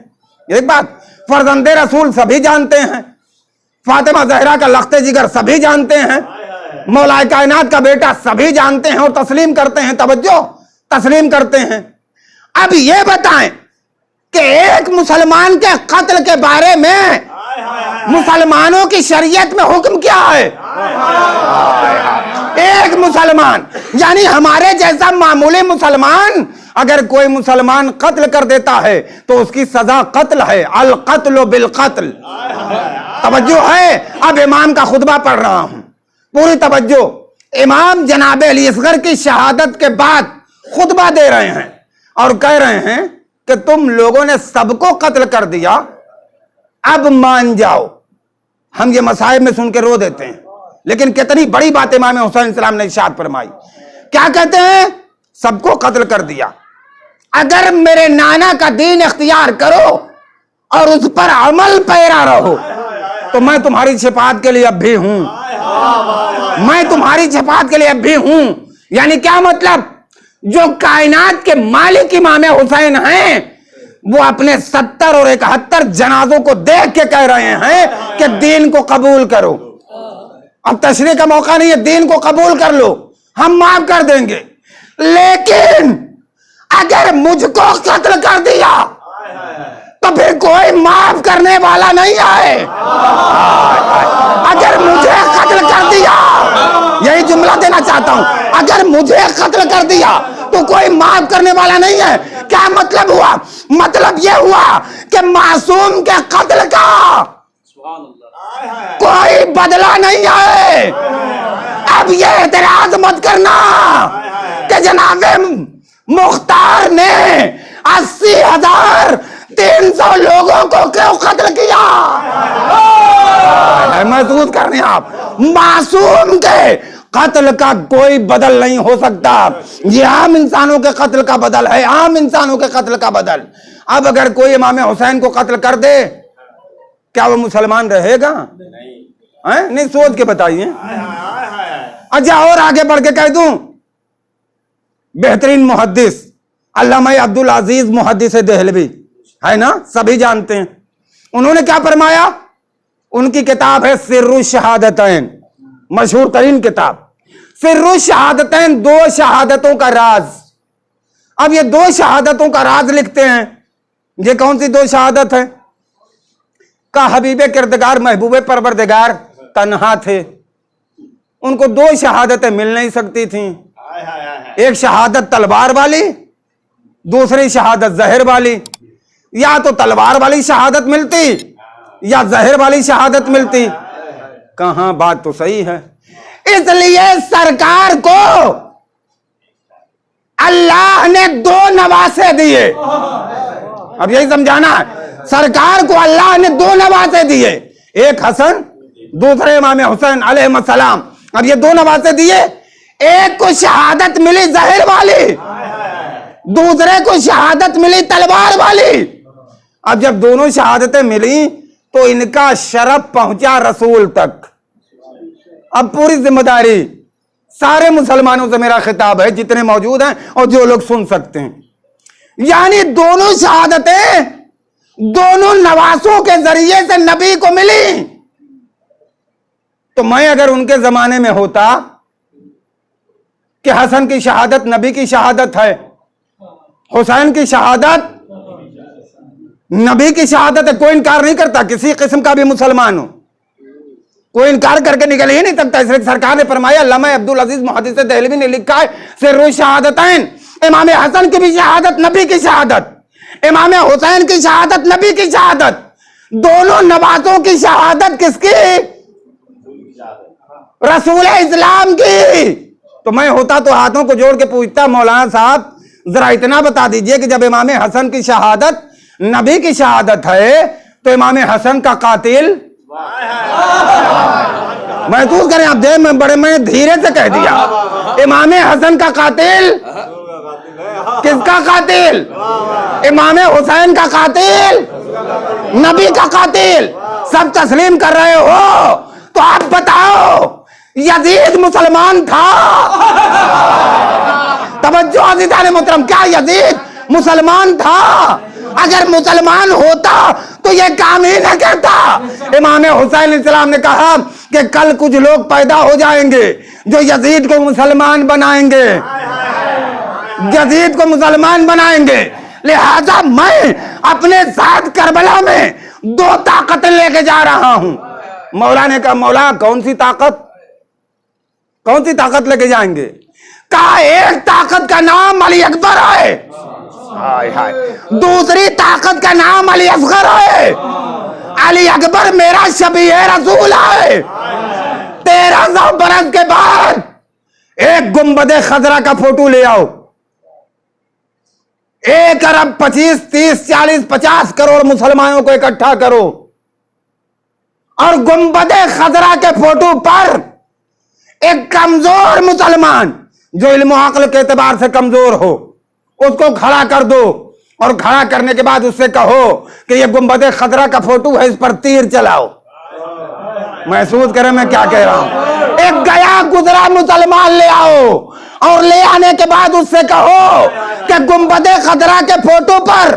एक बात फर्जंदे रसूल सभी जानते हैं, फातिमा जहरा का लख्ते जिगर सभी जानते हैं, मौलाए कायनात का बेटा सभी जानते हैं और तस्लीम करते हैं। तवज्जो, तस्लीम करते हैं। अब ये बताएं कि एक मुसलमान के कत्ल के बारे में मुसलमानों की शरीयत में हुक्म क्या है? एक मुसलमान, यानी हमारे जैसा मामूली मुसलमान, अगर कोई मुसलमान कत्ल कर देता है तो उसकी सजा कत्ल है, अल कत्ल बिल कत्ल। तवज्जो है। अब इमाम का खुतबा पढ़ रहा हूं, पूरी तवज्जो। इमाम जनाब अली असगर की शहादत के बाद खुतबा दे रहे हैं और कह रहे हैं कि तुम लोगों ने सबको कत्ल कर दिया, अब मान जाओ। हम ये मसाइब में सुन के रो देते हैं, लेकिन कितनी बड़ी बात इमाम हुसैन सलाम ने इरशाद फरमाई। क्या कहते हैं? सबको कत्ल कर दिया, अगर मेरे नाना का दीन इख्तियार करो और उस पर अमल पैरा रहो तो मैं तुम्हारी शफाअत के लिए अब भी हूं, मैं तुम्हारी शफाअत के लिए अब भी हूं। यानी क्या मतलब? जो कायनात के मालिक इमाम हुसैन हैं वो अपने 70 और 71 जनाजों को देख के कह रहे हैं कि दीन को कबूल करो। अब तशरीह का मौका नहीं है, दीन को कबूल कर लो, हम माफ कर देंगे। लेकिन अगर मुझको कत्ल कर दिया तो फिर कोई माफ करने वाला नहीं आए। अगर मुझे कत्ल कर दिया, यही जुमला देना चाहता हूं, अगर मुझे कत्ल कर दिया तो कोई माफ करने वाला नहीं है। क्या मतलब हुआ? मतलब यह हुआ कि मासूम के कत्ल का कोई बदला नहीं आए। अब ये एतराज मत करना कि जनाबे मुख्तार ने 80,300 लोगों को क्यों कत्ल किया। महसूस करने आप, मासूम के कत्ल का कोई बदल नहीं हो सकता। ये आम इंसानों के कत्ल का बदल है, आम इंसानों के कत्ल का बदल। अब अगर कोई इमाम हुसैन को कत्ल कर दे, क्या वो मुसलमान रहेगा? नहीं, सोच के बताइए। अच्छा, और आगे बढ़ के कह दूं, बेहतरीन मुहद्दिस अल्लामा अब्दुल अजीज मुहद्दिस देहलवी है ना, सभी जानते हैं। उन्होंने क्या फरमाया? उनकी किताब है सिर्रुश शहादतैन, मशहूर तरीन किताब। सिर्रुश शहादतैन, 2 शहादतों का राज। अब ये 2 शहादतों का राज लिखते हैं। ये कौन सी 2 शहादत है? का हबीबे किरदगार महबूबे परवरदिगार तन्हा थे, उनको 2 शहादतें मिल नहीं सकती थीं। एक शहादत तलवार वाली, दूसरी शहादत जहर वाली। या तो तलवार वाली शहादत मिलती या जहर वाली शहादत मिलती। कहां? बात तो सही है। इसलिए सरकार को अल्लाह ने 2 नवासे दिए। अब यही समझाना है, सरकार को अल्लाह ने 2 नवासे दिए, एक हसन, दूसरे इमाम हुसैन अलैहिस्सलाम। अब ये 2 नवासे दिए, एक को शहादत मिली जहर वाली, दूसरे को शहादत मिली तलवार वाली। अब जब दोनों शहादतें मिली तो इनका शरफ पहुंचा रसूल तक। अब पूरी जिम्मेदारी सारे मुसलमानों से मेरा खिताब है, जितने मौजूद हैं और जो लोग सुन सकते हैं। यानी दोनों शहादतें दोनों नवासों के जरिए से नबी को मिली। तो मैं अगर उनके जमाने में होता कि हसन की शहादत नबी की शहादत है, हुसैन की शहादत नबी की शहादत है, कोई इनकार नहीं करता, किसी किस्म का भी मुसलमान हो कोई इनकार करके निकल ही नहीं सकता। इसलिए सरकार ने फरमाया, अल्लामा अब्दुल अजीज मुहद्दिस देहलवी ने लिखा है सिर्रुश शहादतैन, इमाम हसन की भी शहादत नबी की शहादत, इमाम हुसैन की शहादत नबी की शहादत, दोनों नवासों की शहादत किसकी? रसूल इस्लाम की। तो मैं होता तो हाथों को जोड़ के पूछता, मौलाना साहब जरा इतना बता दीजिए कि जब इमाम हसन की शहादत नबी की शहादत है तो इमाम हसन का कातिल, महसूस करें आप, दे में बड़े मैंने धीरे से कह दिया, इमाम हसन का कातिल किसका कातिल? इमाम हुसैन का कातिल, नबी का कातिल। सब तस्लीम कर रहे हो तो आप बताओ, यजीद मुसलमान था? तवज्जो अज़ीज़ान मोहतरम, क्या यजीद मुसलमान था? अगर मुसलमान होता तो ये काम ही न करता। इमाम हुसैन इस्लाम ने कहा कि कल कुछ लोग पैदा हो जाएंगे जो यजीद को मुसलमान बनाएंगे, यजीद को मुसलमान बनाएंगे। लिहाजा मैं अपने साथ करबला में 2 ताकतें लेके जा रहा हूं। मौला ने कहा, मौला कौन सी ताकत? कौन सी ताकत लेके जाएंगे? कहा, एक ताकत का नाम अली अकबर है, हाय हाय, दूसरी ताकत का नाम अली असगर है। अली अकबर मेरा शबीह रसूल है। 1300 बरस के बाद एक गुंबदे खजरा का फोटो ले आओ, 1 अरब 25, 30, 40, 50 करोड़ मुसलमानों को इकट्ठा करो और गुंबदे खजरा के फोटो पर एक कमजोर मुसलमान जो इल्म अक्ल के एतबार से कमजोर हो उसको खड़ा कर दो और खड़ा करने के बाद उससे कहो कि ये गुंबदे खजरा का फोटो है, इस पर तीर चलाओ। महसूस करें मैं क्या कह रहा हूं। एक गया गुजरा मुसलमान ले आओ और ले आने के बाद उससे कहो कि गुंबदे खजरा के फोटो पर,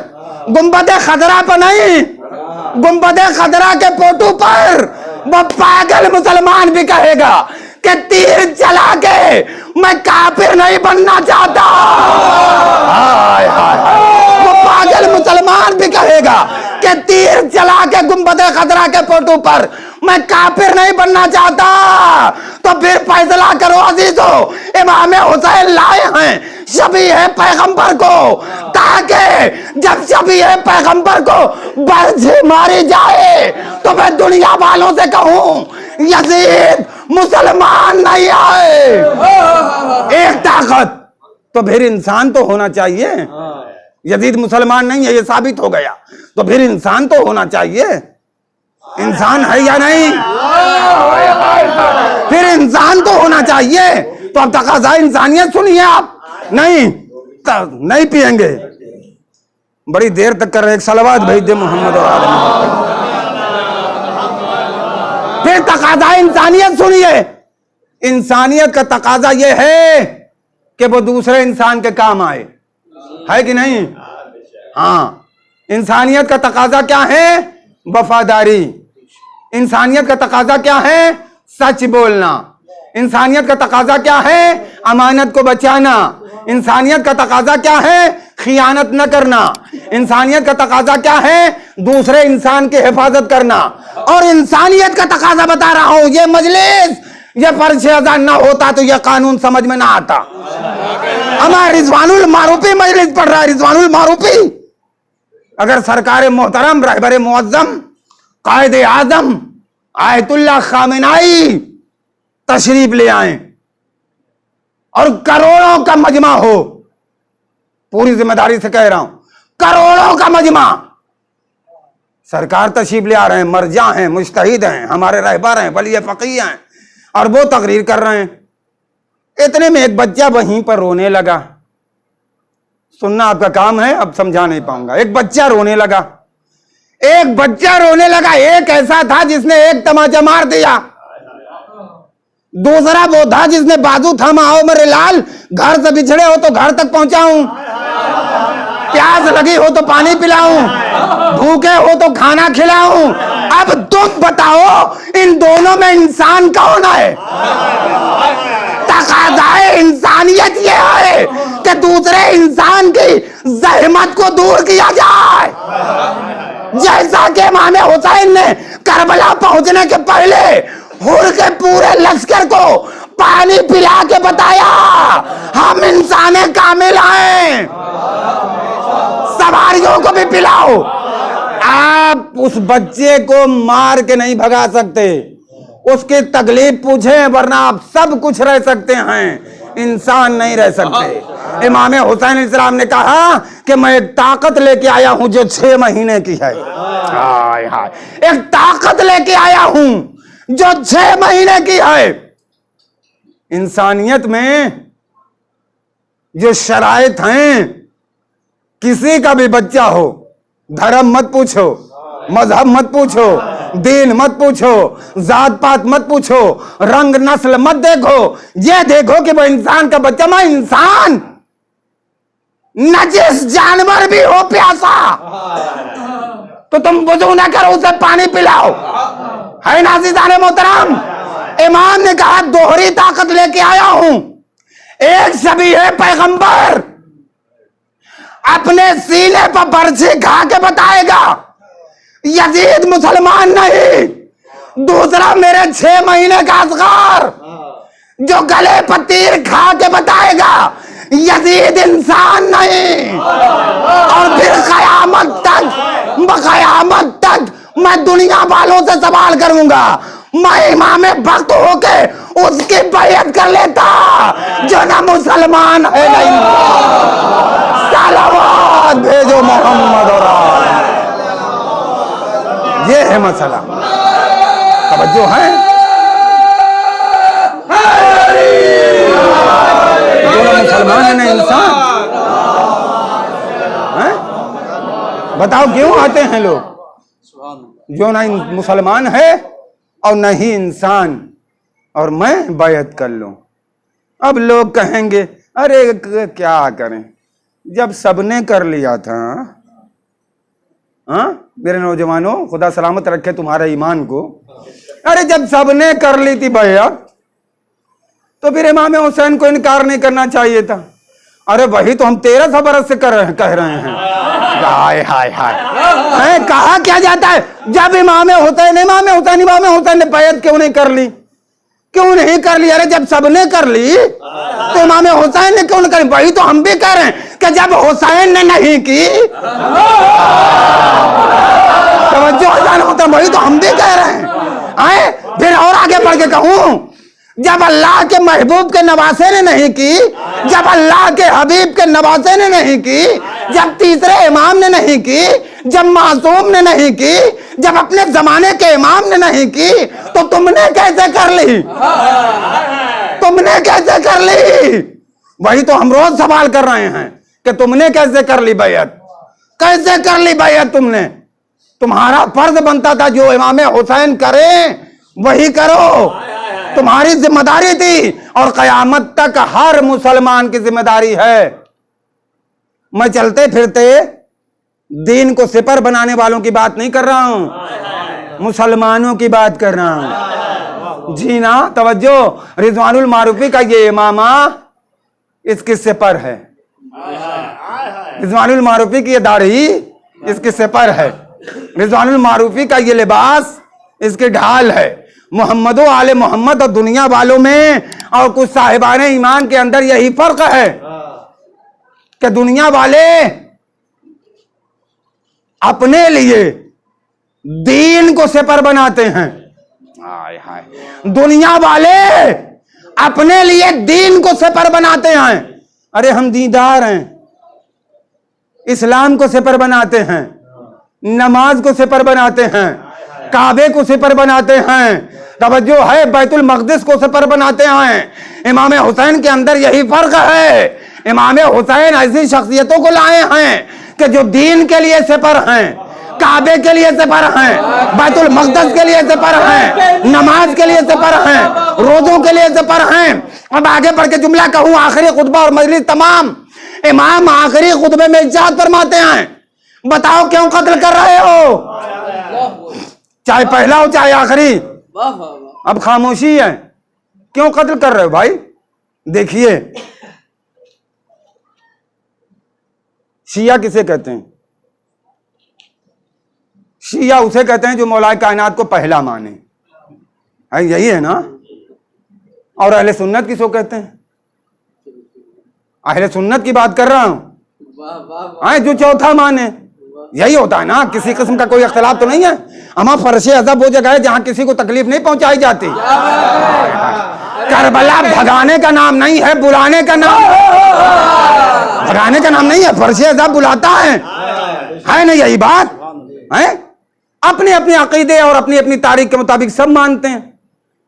गुंबदे खजरा पर नहीं, गुंबदे खजरा के फोटो पर वो पागल मुसलमान भी कहेगा कि तीर चला के मैं काफिर नहीं बनना चाहता। हाय हाय हाय। वो पागल मुसलमान भी कहेगा कि तीर चला के गुंबदे खजरा के फोटो पर मैं काफिर नहीं बनना चाहता। तो फिर फैसला करो अजीजो, इमाम हुसैन लाए हैं शबी है पैगंबर को, ताकि जब शबी है पैगंबर को बर्छी मारी जाए तो मैं दुनिया वालों से कहूं यजीद मुसलमान नहीं आए। एक ताकत तो फिर इंसान तो होना चाहिए। यजीद मुसलमान नहीं है ये साबित हो गया, तो फिर इंसान तो होना चाहिए। इंसान है या नहीं? फिर इंसान तो होना चाहिए। तो अब तकाज़ा इंसानियत सुनिए आप। नहीं पिएंगे, बड़ी देर तक कर रहे। एक सलवात भेज दे मोहम्मद और आले मोहम्मद। फिर तकाज़ा इंसानियत सुनिए। इंसानियत का तकाज़ा यह है कि वो दूसरे इंसान के काम आए, है कि नहीं? हाँ, इंसानियत का तकाज़ा क्या है? वफादारी। इंसानियत का तकाज़ा क्या है? सच बोलना। इंसानियत का तकाज़ा क्या है? अमानत को बचाना। इंसानियत का तकाज़ा क्या है? खियानत न करना। इंसानियत का तकाज़ा क्या है? दूसरे इंसान की हिफाजत करना। और इंसानियत का तकाज़ा बता रहा हूं, ये मजलिस, ये फर्श अज़ान ना होता तो ये कानून समझ में ना आता। हमारा रिजवानुल मारूफी मजलिस पढ़ रहा है, रिजवानुल मारूफी। अगर सरकार मोहतरम रहबर मुअज्जम कायद आजम आयतुल्लाह खामेनाई तशरीफ ले आए और करोड़ों का मजमा हो, पूरी जिम्मेदारी से कह रहा हूं, करोड़ों का मजमा, सरकार तशरीफ ले आ रहे हैं, मर्जा हैं, मुज्तहिद हैं, हमारे रहबर हैं, वली फकीह हैं, और वो तकरीर कर रहे हैं। इतने में एक बच्चा वहीं पर रोने लगा। सुनना आपका काम है, अब समझा नहीं पाऊंगा। एक बच्चा रोने लगा, एक बच्चा रोने लगा। एक ऐसा था जिसने एक तमाचा मार दिया, दूसरा वो था जिसने बाजू थामा, आओ मेरे लाल, घर से बिछड़े हो तो घर तक पहुंचाऊं, प्यास लगी हो तो पानी पिलाऊं, भूखे हो तो खाना खिलाऊं। अब तुम बताओ इन दोनों में इंसान कौन है? तकाज़ाए इंसानियत ये है कि दूसरे इंसान की जहमत को दूर किया जाए। जैसा कि इमाम हुसैन ने करबला पहुंचने के पहले हुर के पूरे लश्कर को पानी पिला के बताया, हम इंसान कामिल हैं, सवारियों को भी पिलाओ। आप उस बच्चे को मार के नहीं भगा सकते, उसकी तकलीफ पूछें, वरना आप सब कुछ रह सकते हैं, इंसान नहीं रह सकते। इमाम हुसैन इस्लाम ने कहा कि मैं एक ताकत लेके आया हूं जो 6 महीने की है। हाय हाय, एक ताकत लेके आया हूं जो 6 महीने की है। इंसानियत में जो शराइत हैं, किसी का भी बच्चा हो, धर्म मत पूछो, मजहब मत पूछो, दीन मत पूछो, जात पात मत पूछो, रंग नस्ल मत देखो, ये देखो कि वो इंसान का बच्चा, मैं इंसान, नजिस जानवर भी हो प्यासा तो तुम वुज़ू ना करो, उसे पानी पिलाओ, है ना अज़ीज़ाने मोहतरम? इमाम ने कहा दोहरी ताकत लेके आया हूं। एक शबी है पैगंबर, अपने सीने पर बर्छी खा के बताएगा यजीद मुसलमान नहीं। दूसरा मेरे 6 महीने का असगार जो गले पर तीर खा के बताएगा यजीद इंसान नहीं। और फिर कयामत तक मैं दुनिया वालों से सवाल करूंगा, मैं इमाम वक्त होके उसकी बैयत कर लेता जो ना मुसलमान है नहीं। सलावत भेजो मोहम्मद और ये है मसला। तवज्जो है? जो ना मुसलमान है ना इंसान है? बताओ क्यों आते हैं लोग? जो ना मुसलमान है और नहीं इंसान, और मैं बैयत कर लूं। अब लोग कहेंगे अरे क्या करें, जब सबने कर लिया था। हाँ मेरे नौजवानों, खुदा सलामत रखे तुम्हारा ईमान को। अरे जब सबने कर ली थी बैयत तो फिर इमाम हुसैन को इनकार नहीं करना चाहिए था। अरे वही तो हम 1300 बरस से कह रहे हैं। हाय हाय हाय, कहा क्या जाता है जब इमाम हुसैन ने बैयत क्यों नहीं कर ली? क्यों नहीं कर ली? अरे जब सबने कर ली तो इमाम हुसैन ने क्यों नहीं कर ली? वही तो हम भी कह रहे हैं कि जब हुसैन ने नहीं की, वही तो हम भी कह रहे हैं। फिर और आगे बढ़ के कहूं, जब अल्लाह के महबूब के नवासे ने नहीं की, जब अल्लाह के हबीब के नवासे ने नहीं की, जब तीसरे इमाम ने नहीं की, जब मासूम ने नहीं की, जब अपने जमाने के इमाम ने नहीं की, तो तुमने कैसे कर ली? तुमने कैसे कर ली? वही तो हम रोज सवाल कर रहे हैं कि तुमने कैसे कर ली बैयत? कैसे कर ली बैयत तुमने? तुम्हारा फर्ज बनता था जो इमाम हुसैन करे वही करो, तुम्हारी जिम्मेदारी थी, और कयामत तक हर मुसलमान की जिम्मेदारी है। मैं चलते फिरते दीन को सिपर बनाने वालों की बात नहीं कर रहा हूं, मुसलमानों की बात कर रहा हूं। जी ना, तवज्जो। रिजवानुल मारूफी का ये इमामा इसकी सिपर है, रिजवानुल मारूफी की ये दाढ़ी इसकी सिपर है, रिजवानुल मारूफी का ये लिबास इसकी ढाल है। मोहम्मदो आले मोहम्मद और दुनिया वालों में और कुछ साहिबाने ईमान के अंदर यही फर्क है कि दुनिया वाले अपने लिए दीन को सिपर बनाते हैं। हाय हाय, दुनिया वाले अपने लिए दीन को सिपर बनाते हैं। अरे हम दीनदार हैं, इस्लाम को सिपर बनाते हैं, नमाज को सिपर बनाते हैं, काबे को सिपर बनाते हैं, तवज्जो है, बैतुल मक़दिस को सिपर बनाते हैं। इमाम हुसैन के अंदर यही फर्क है। इमाम हुसैन ऐसी शख्सियतों को लाए हैं कि जो दीन के लिए सिपर हैं, काबे के लिए सिपर हैं, बैतुल मक़दिस के लिए सिपर हैं, नमाज के लिए सिपर हैं, रोजों के लिए सिपर हैं। अब आगे बढ़ के जुमला कहूं, आखिरी खुतबा और मजलिस तमाम। इमाम आखिरी खुतबे में इरशाद फरमाते हैं, बताओ क्यों कत्ल कर रहे हो? चाहे पहला हो चाहे आखिरी, अब खामोशी है, क्यों कत्ल कर रहे हो भाई? देखिए, शिया किसे कहते हैं? शिया उसे कहते हैं जो मौलाए कायनात को पहला माने, यही है ना। और अहले सुन्नत किसको कहते हैं? अहले सुन्नत की बात कर रहा हूं, जो चौथा माने। यही होता है ना, किसी किस्म का कोई अख्तिलाफ तो नहीं है। हमारा फर्श अज़ब वो जगह है जहां किसी को तकलीफ नहीं पहुंचाई जाती। करबला भगाने का नाम नहीं है, बुलाने का नाम, भगाने का नाम नहीं है, फर्श अज़ब बुलाता है ना, यही बात है। अपने अपने अकीदे और अपनी अपनी तारीख के मुताबिक सब मानते हैं।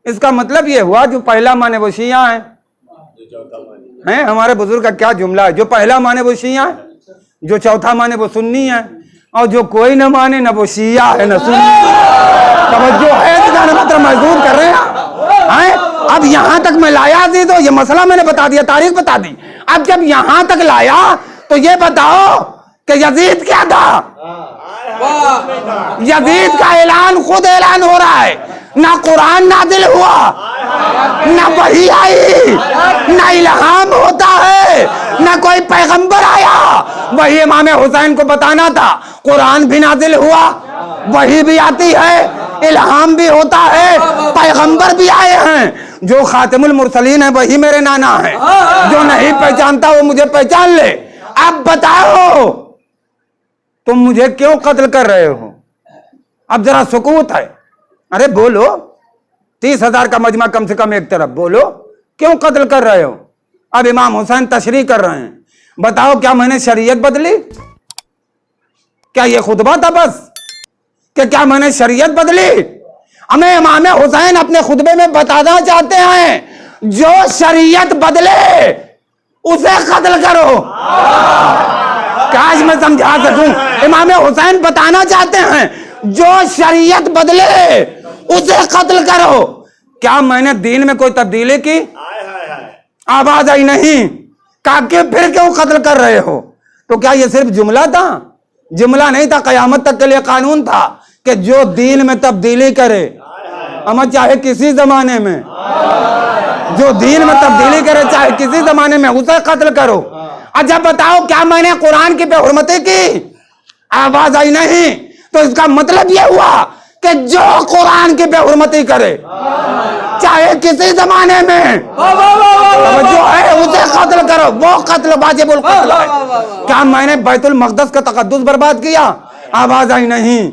इसका मतलब ये हुआ जो पहला माने वो शिया है। हमारे बुजुर्ग का क्या जुमला है, जो पहला माने वो शिया है, जो चौथा माने वो सुन्नी है, और जो कोई न माने न वो शिया है न सुन्नी। तवज्जो है, मतलब महसूस कर रहे हैं। अब यहां तक मैं लाया थी तो ये मसला मैंने बता दिया, तारीख बता दी। अब जब यहां तक लाया तो ये बताओ कि यजीद क्या था? यजीद का ऐलान खुद ऐलान हो रहा है, ना कुरान नाजिल हुआ, ना वही आई, ना इल्हाम होता है, ना कोई पैगंबर आया। वही इमाम हुसैन को बताना था। कुरान भी नाजिल हुआ, वही भी आती है, इल्हाम भी होता है, पैगंबर भी आए हैं। जो खातिमुल मुरसलीन है वही मेरे नाना है। जो नहीं पहचानता वो मुझे पहचान ले। अब बताओ तुम मुझे क्यों कत्ल कर रहे हो? अब जरा सुकूत है, अरे बोलो, 30,000 का मजमा कम से कम एक तरफ, बोलो क्यों कत्ल कर रहे हो? अब इमाम हुसैन तशरीह कर रहे हैं, बताओ क्या मैंने शरीयत बदली? क्या ये खुतबा था बस कि क्या मैंने शरीयत बदली? हमें इमाम हुसैन अपने खुतबे में बताना चाहते हैं जो शरीयत बदले उसे कत्ल करो। काश मैं समझा सकूं, इमाम हुसैन बताना चाहते हैं जो शरीयत बदले उसे कत्ल करो। क्या मैंने दीन में कोई तब्दीली की? आवाज आई नहीं। काके फिर क्यों कत्ल कर रहे हो? तो क्या ये सिर्फ जुमला था? जुमला नहीं था, कयामत तक के लिए कानून था कि जो दीन में तब्दीली करे, अमर चाहे किसी जमाने में, जो दीन में तब्दीली करे चाहे किसी जमाने में, उसे कत्ल करो। अच्छा बताओ क्या मैंने कुरान की बेहुरमती की? आवाज आई नहीं। तो इसका मतलब यह हुआ कि जो कुरान की बेहुरमती करे चाहे किसी जमाने में, जो है उसे कत्ल करो। वो कत्ल वाजिबुल कत्ल है। क्या मैंने बैतुल मक़दस का तक़द्दुस बर्बाद किया? आवाज आई नहीं।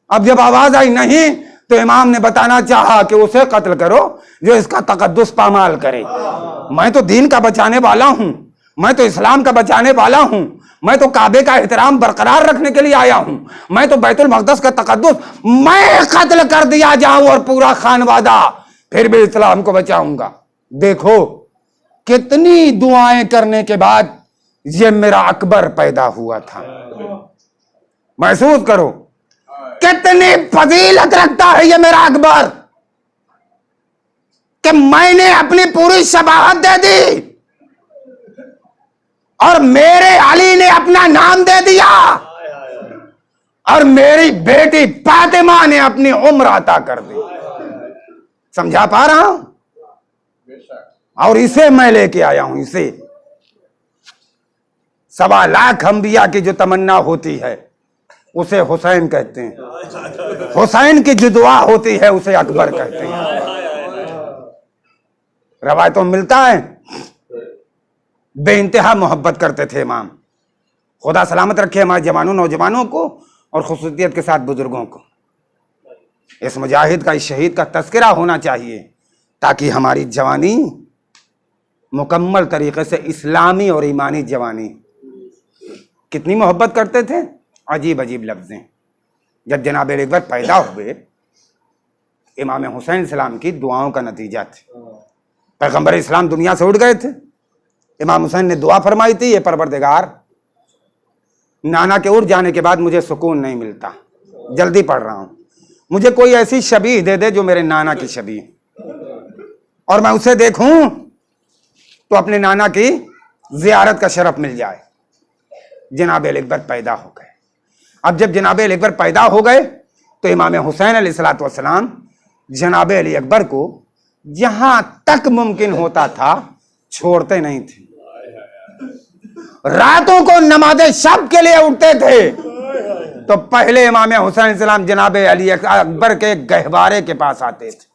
अब जब आवाज आई नहीं तो इमाम ने बताना चाहा कि उसे कत्ल करो जो इसका तक़द्दुस पामाल करे। मैं तो दीन का बचाने वाला हूं, मैं तो इस्लाम का बचाने वाला हूं, मैं तो काबे का एहतराम बरकरार रखने के लिए आया हूं, मैं तो बैतुल मक़दस का तक़द्दुस मैं कत्ल कर दिया जाऊं और पूरा खानवादा, फिर भी इस्लाम को बचाऊंगा। देखो कितनी दुआएं करने के बाद ये मेरा अकबर पैदा हुआ था। महसूस करो कितनी फजीलत रखता है ये मेरा अकबर कि मैंने अपनी पूरी शबाहत दे दी और मेरे अली ने अपना नाम दे दिया और मेरी बेटी फातिमा ने अपनी उम्र अता कर दी। समझा पा रहा हूं? और इसे मैं लेके आया हूं। इसे 1.25 लाख अंबिया की जो तमन्ना होती है उसे हुसैन कहते हैं। हुसैन की जो दुआ होती है उसे अकबर कहते हैं। रवायतों में मिलता है बेइंतहा मोहब्बत करते थे इमाम। खुदा सलामत रखे हमारे जवानों नौजवानों को और खुसूसियत के साथ बुजुर्गों को। इस मुजाहिद का, इस शहीद का तस्करा होना चाहिए ताकि हमारी जवानी मुकम्मल तरीके से इस्लामी और ईमानी जवानी। कितनी मोहब्बत करते थे, अजीब अजीब लफ्जें। जब जनाब अकबर पैदा हुए इमाम हुसैन सलाम की दुआओं का नतीजा थे। पैगंबर इस्लाम दुनिया से उड़ गए थे, इमाम हुसैन ने दुआ फरमाई थी, ये परवरदिगार नाना के उड़ जाने के बाद मुझे सुकून नहीं मिलता, जल्दी पढ़ रहा हूं, मुझे कोई ऐसी शबीह दे दे जो मेरे नाना की शबीह, और मैं उसे देखूं तो अपने नाना की जियारत का शरफ मिल जाए। जनाब अकबर पैदा हो गए। अब जब जनाब अकबर पैदा हो गए तो इमाम हुसैन अलैहिस्सलातु वस्सलाम जनाब अली अकबर को जहां तक मुमकिन होता था छोड़ते नहीं थे। रातों को नमाज़े शब के लिए उठते थे तो पहले इमाम हुसैन सलाम जनाब अली अकबर के गहवारे के पास आते थे।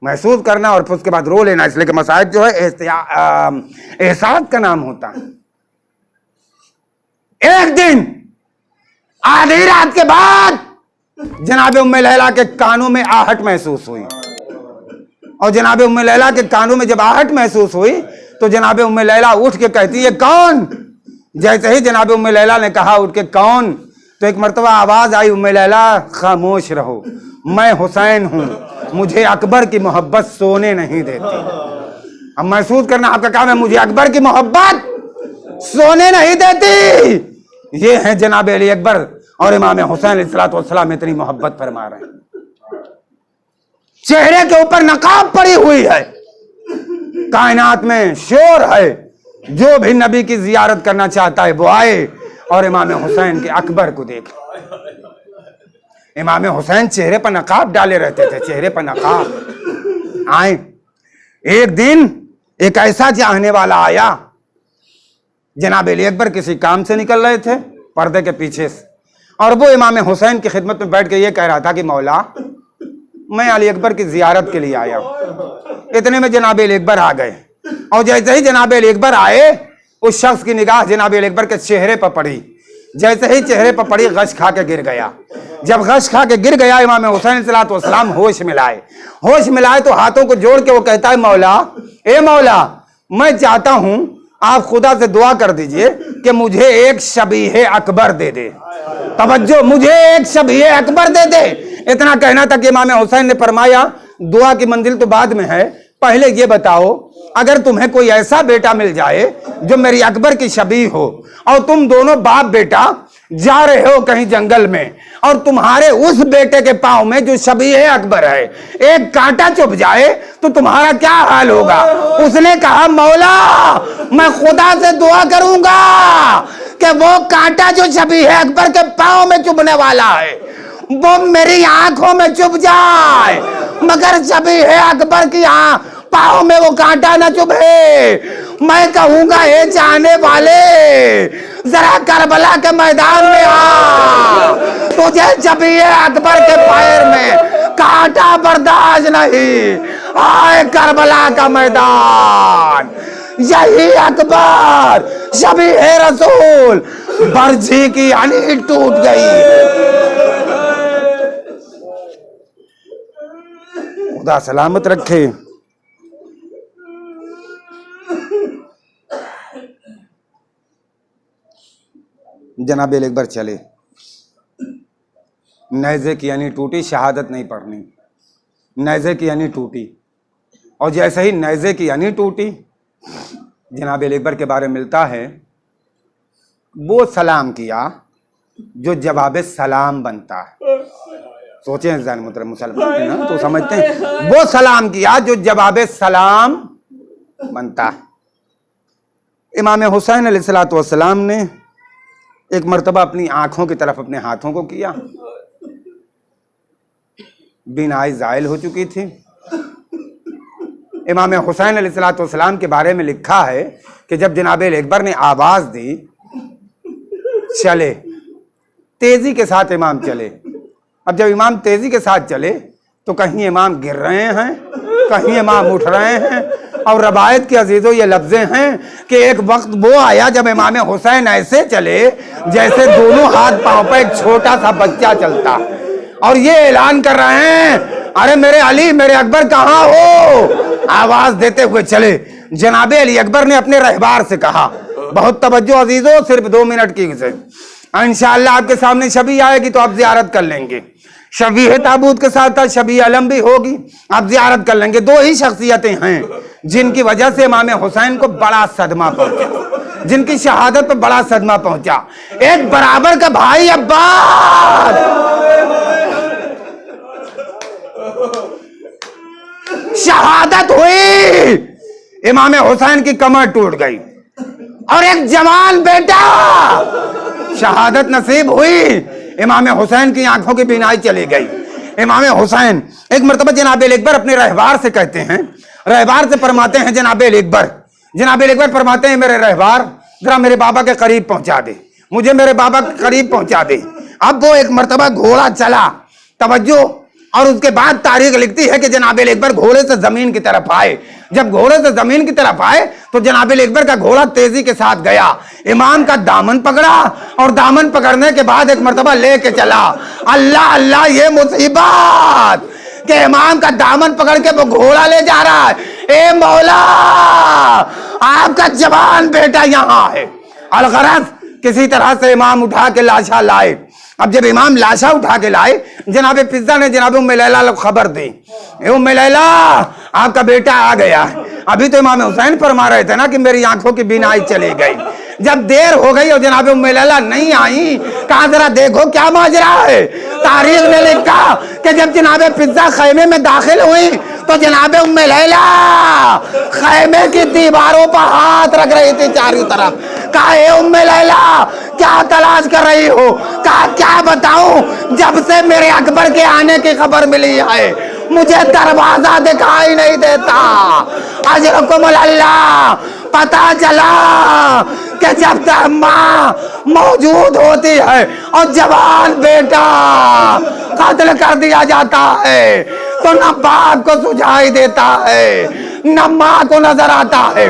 महसूस करना और फिर उसके बाद रो लेना, इसलिए कि मसाइब जो है एहसास का नाम होता है। एक दिन आधी रात के बाद जनाब उम्मे लैला के कानों में आहट महसूस हुई, और जनाब उम्मे लैला के कानों में जब आहट महसूस हुई तो जनाब उम्मे लैला उठ के कहती है कौन? जैसे ही जनाब उम्मे लैला ने कहा उठ के कौन, तो एक मर्तबा आवाज आई, उम्मे लैला खामोश रहो, मैं हुसैन हूं, मुझे अकबर की मोहब्बत सोने नहीं देती। अब महसूस करना आपका काम है, मुझे अकबर की मोहब्बत सोने नहीं देती। ये है जनाब अली अकबर और इमाम हुसैन अलैहिस्सलातु वस्सलाम इतनी मोहब्बत फरमा रहे हैं। चेहरे के ऊपर नकाब पड़ी हुई है, कायनात में शोर है, जो भी नबी की जियारत करना चाहता है वो आए और इमाम हुसैन के अकबर को देखे। इमाम हुसैन चेहरे पर नकाब डाले रहते थे, चेहरे पर नकाब। आए एक दिन एक ऐसा चाहने वाला आया, जनाब अली अकबर किसी काम से निकल रहे थे पर्दे के पीछे से, और वो इमाम हुसैन की खिदमत में बैठ के ये कह रहा था कि मौला मैं अली अकबर की जियारत के लिए आया हूं। इतने में जनाब अली अकबर आ गए, और जैसे ही जनाब अली अकबर आए उस शख्स की निगाह जनाब अली अकबर के चेहरे पर पड़ी। जैसे ही चेहरे पर पड़ी गश खा के गिर गया। जब गश खा के गिर गया इमाम हुसैन अलैहिस्सलाम होश मिलाए तो हाथों को जोड़ के वो कहता है मौला, ए मौला, मैं चाहता हूं आप खुदा से दुआ कर दीजिए कि मुझे एक शबीह अकबर दे दे। तवज्जो, मुझे एक शबीह अकबर दे दे। इतना कहना था कि इमाम हुसैन ने फरमाया दुआ की मंजिल तो बाद में है, पहले ये बताओ अगर तुम्हें कोई ऐसा बेटा मिल जाए जो मेरी अकबर की शबीह हो और तुम दोनों बाप बेटा जा रहे हो कहीं जंगल में और तुम्हारे उस बेटे के पांव में जो शबीह अकबर है एक कांटा चुभ जाए तो तुम्हारा क्या हाल होगा? उसने कहा मौला, मैं खुदा से दुआ करूंगा कि वो कांटा जो शबीह अकबर के पांव में चुभने वाला है वो मेरी आंखों में चुभ जाए, मगर शबीह अकबर की पांव में वो कांटा न चुभे। मैं कहूंगा हे चाहने वाले, जरा करबला के मैदान में आ, तुझे शबीह अकबर के पैर में कांटा बर्दाश्त नहीं। आए करबला का मैदान, यही अकबर शबीह रसूल, बर्जी की अनी टूट गई। खुदा सलामत रखे। जनाब अकबर चले, नेज़े की यानी टूटी, शहादत नहीं पढ़नी, नेज़े की यानी टूटी। और जैसे ही नेज़े की यानी टूटी, जनाब अकबर के बारे में मिलता है वो सलाम किया जो जवाब सलाम बनता है। सोचें जान मुसलमान है ना तो समझते हैं, वो सलाम किया जो जवाब सलाम बनता है। इमाम हुसैन अलैहिस्सलाम ने एक मर्तबा अपनी आंखों की तरफ अपने हाथों को किया, बीनाई जायल हो चुकी थी। इमाम हुसैन अलैहिस्सलाम के बारे में लिखा है कि जब जनाब अकबर ने आवाज दी चले, तेजी के साथ इमाम चले। अब जब इमाम तेजी के साथ चले तो कहीं इमाम गिर रहे हैं, कहीं इमाम उठ रहे हैं। और रवायत के अजीजों ये लफ्जें हैं कि एक वक्त वो आया जब इमाम हुसैन ऐसे चले जैसे दोनों हाथ पांव पर एक छोटा सा बच्चा चलता और ये ऐलान कर रहे हैं, अरे मेरे अली, मेरे अकबर कहाँ हो? आवाज देते हुए चले। जनाब अली अकबर ने अपने रहबार से कहा, बहुत तवज्जो अजीजों, सिर्फ 2 मिनट की से इंशाअल्लाह आपके सामने शबी आएगी तो आप जियारत कर लेंगे। शबीह ताबूत के साथ साथ शबीह अलम भी होगी, आप जियारत कर लेंगे। 2 ही शख्सियतें हैं जिनकी वजह से इमाम हुसैन को बड़ा सदमा पहुंचा, जिनकी शहादत पर बड़ा सदमा पहुंचा। एक बराबर का भाई अब्बास, शहादत हुई, इमाम हुसैन की कमर टूट गई। और एक जवान बेटा, शहादत नसीब हुई, इमाम हुसैन की आंखों की बीनाई चली गई। इमाम हुसैन एक मर्तबा जनाब अकबर अपने रहबार से कहते हैं, रहबार से फरमाते हैं जनाब अकबर फरमाते हैं मेरे रहबार जरा मेरे बाबा के करीब पहुंचा दे, मुझे मेरे बाबा के करीब पहुंचा दे। अब वो एक मर्तबा घोड़ा चला, तवज्जो, और उसके बाद तारीख लिखती है कि जनाब अकबर घोड़े से जमीन की तरफ आए। जब घोड़े से जमीन की तरफ आए तो जनाब अकबर का घोड़ा तेजी के साथ गया, इमाम का दामन पकड़ा और दामन पकड़ने के बाद एक मर्तबा लेके चला। अल्लाह अल्लाह, ये मुसीबत कि इमाम का दामन पकड़ के वो घोड़ा ले जा रहा है। ए मौला, आपका जवान बेटा यहाँ है। अलगरज किसी तरह से इमाम उठा के लाशा लाए। अब जब इमाम लाशा उठा के लाए, जनाब पिज्जा ने जनाब उम्मे लैला को खबर दी, उम्मे लैला आपका बेटा आ गया। अभी तो इमाम हुसैन फरमा रहे थे ना कि मेरी आंखों की बीनाई चली गई। जब देर हो गई और जनाब उम्मे लैला नहीं आई, कहा जरा देखो क्या माजरा है। तारीख ने लिखा कि जब जनाब पिज्जा खैमे में दाखिल हुई तो जनाब उम्मे लैला खैमे की दीवारों पर हाथ रख रही थी चारों तरफ। कहा ए उम्मे लैला, क्या तलाश कर रही हो? कहा क्या बताऊं, जब से मेरे अकबर के आने की खबर मिली है मुझे दरवाजा दिखाई नहीं देता। अजरकुम अल्लाह, पता चला कि जब तक माँ मौजूद होती है और जवान बेटा कत्ल कर दिया जाता है तो न बाप को सुझाई देता है न माँ को नजर आता है।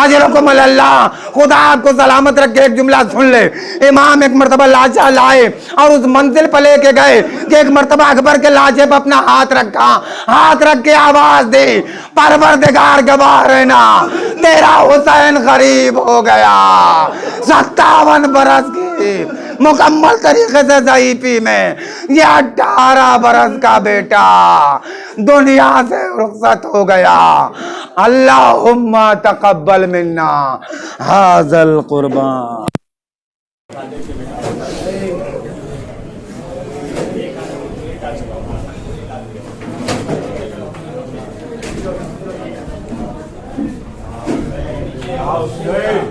अजरकुम अल्लाह, खुदा आपको सलामत रखे। एक जुमला सुन ले, इमाम एक मरतबा लाचा लाए और उस मंजिल पर लेके गए कि एक मरतबा अकबर के लाचे पर अपना हाथ रखा, हाथ रख के आवाज दी, परवरदिगार गवाह रहना, तेरा हुसैन गरीब हो गया। 57 बरस की मुकम्मल तरीके से ज़ईफ़ी में ये 18 बरस का बेटा दुनिया से रुखसत हो गया। अल्लाहुम्मा तक़ब्बल मिन्ना हाज़ल कुर्बान। Hussein,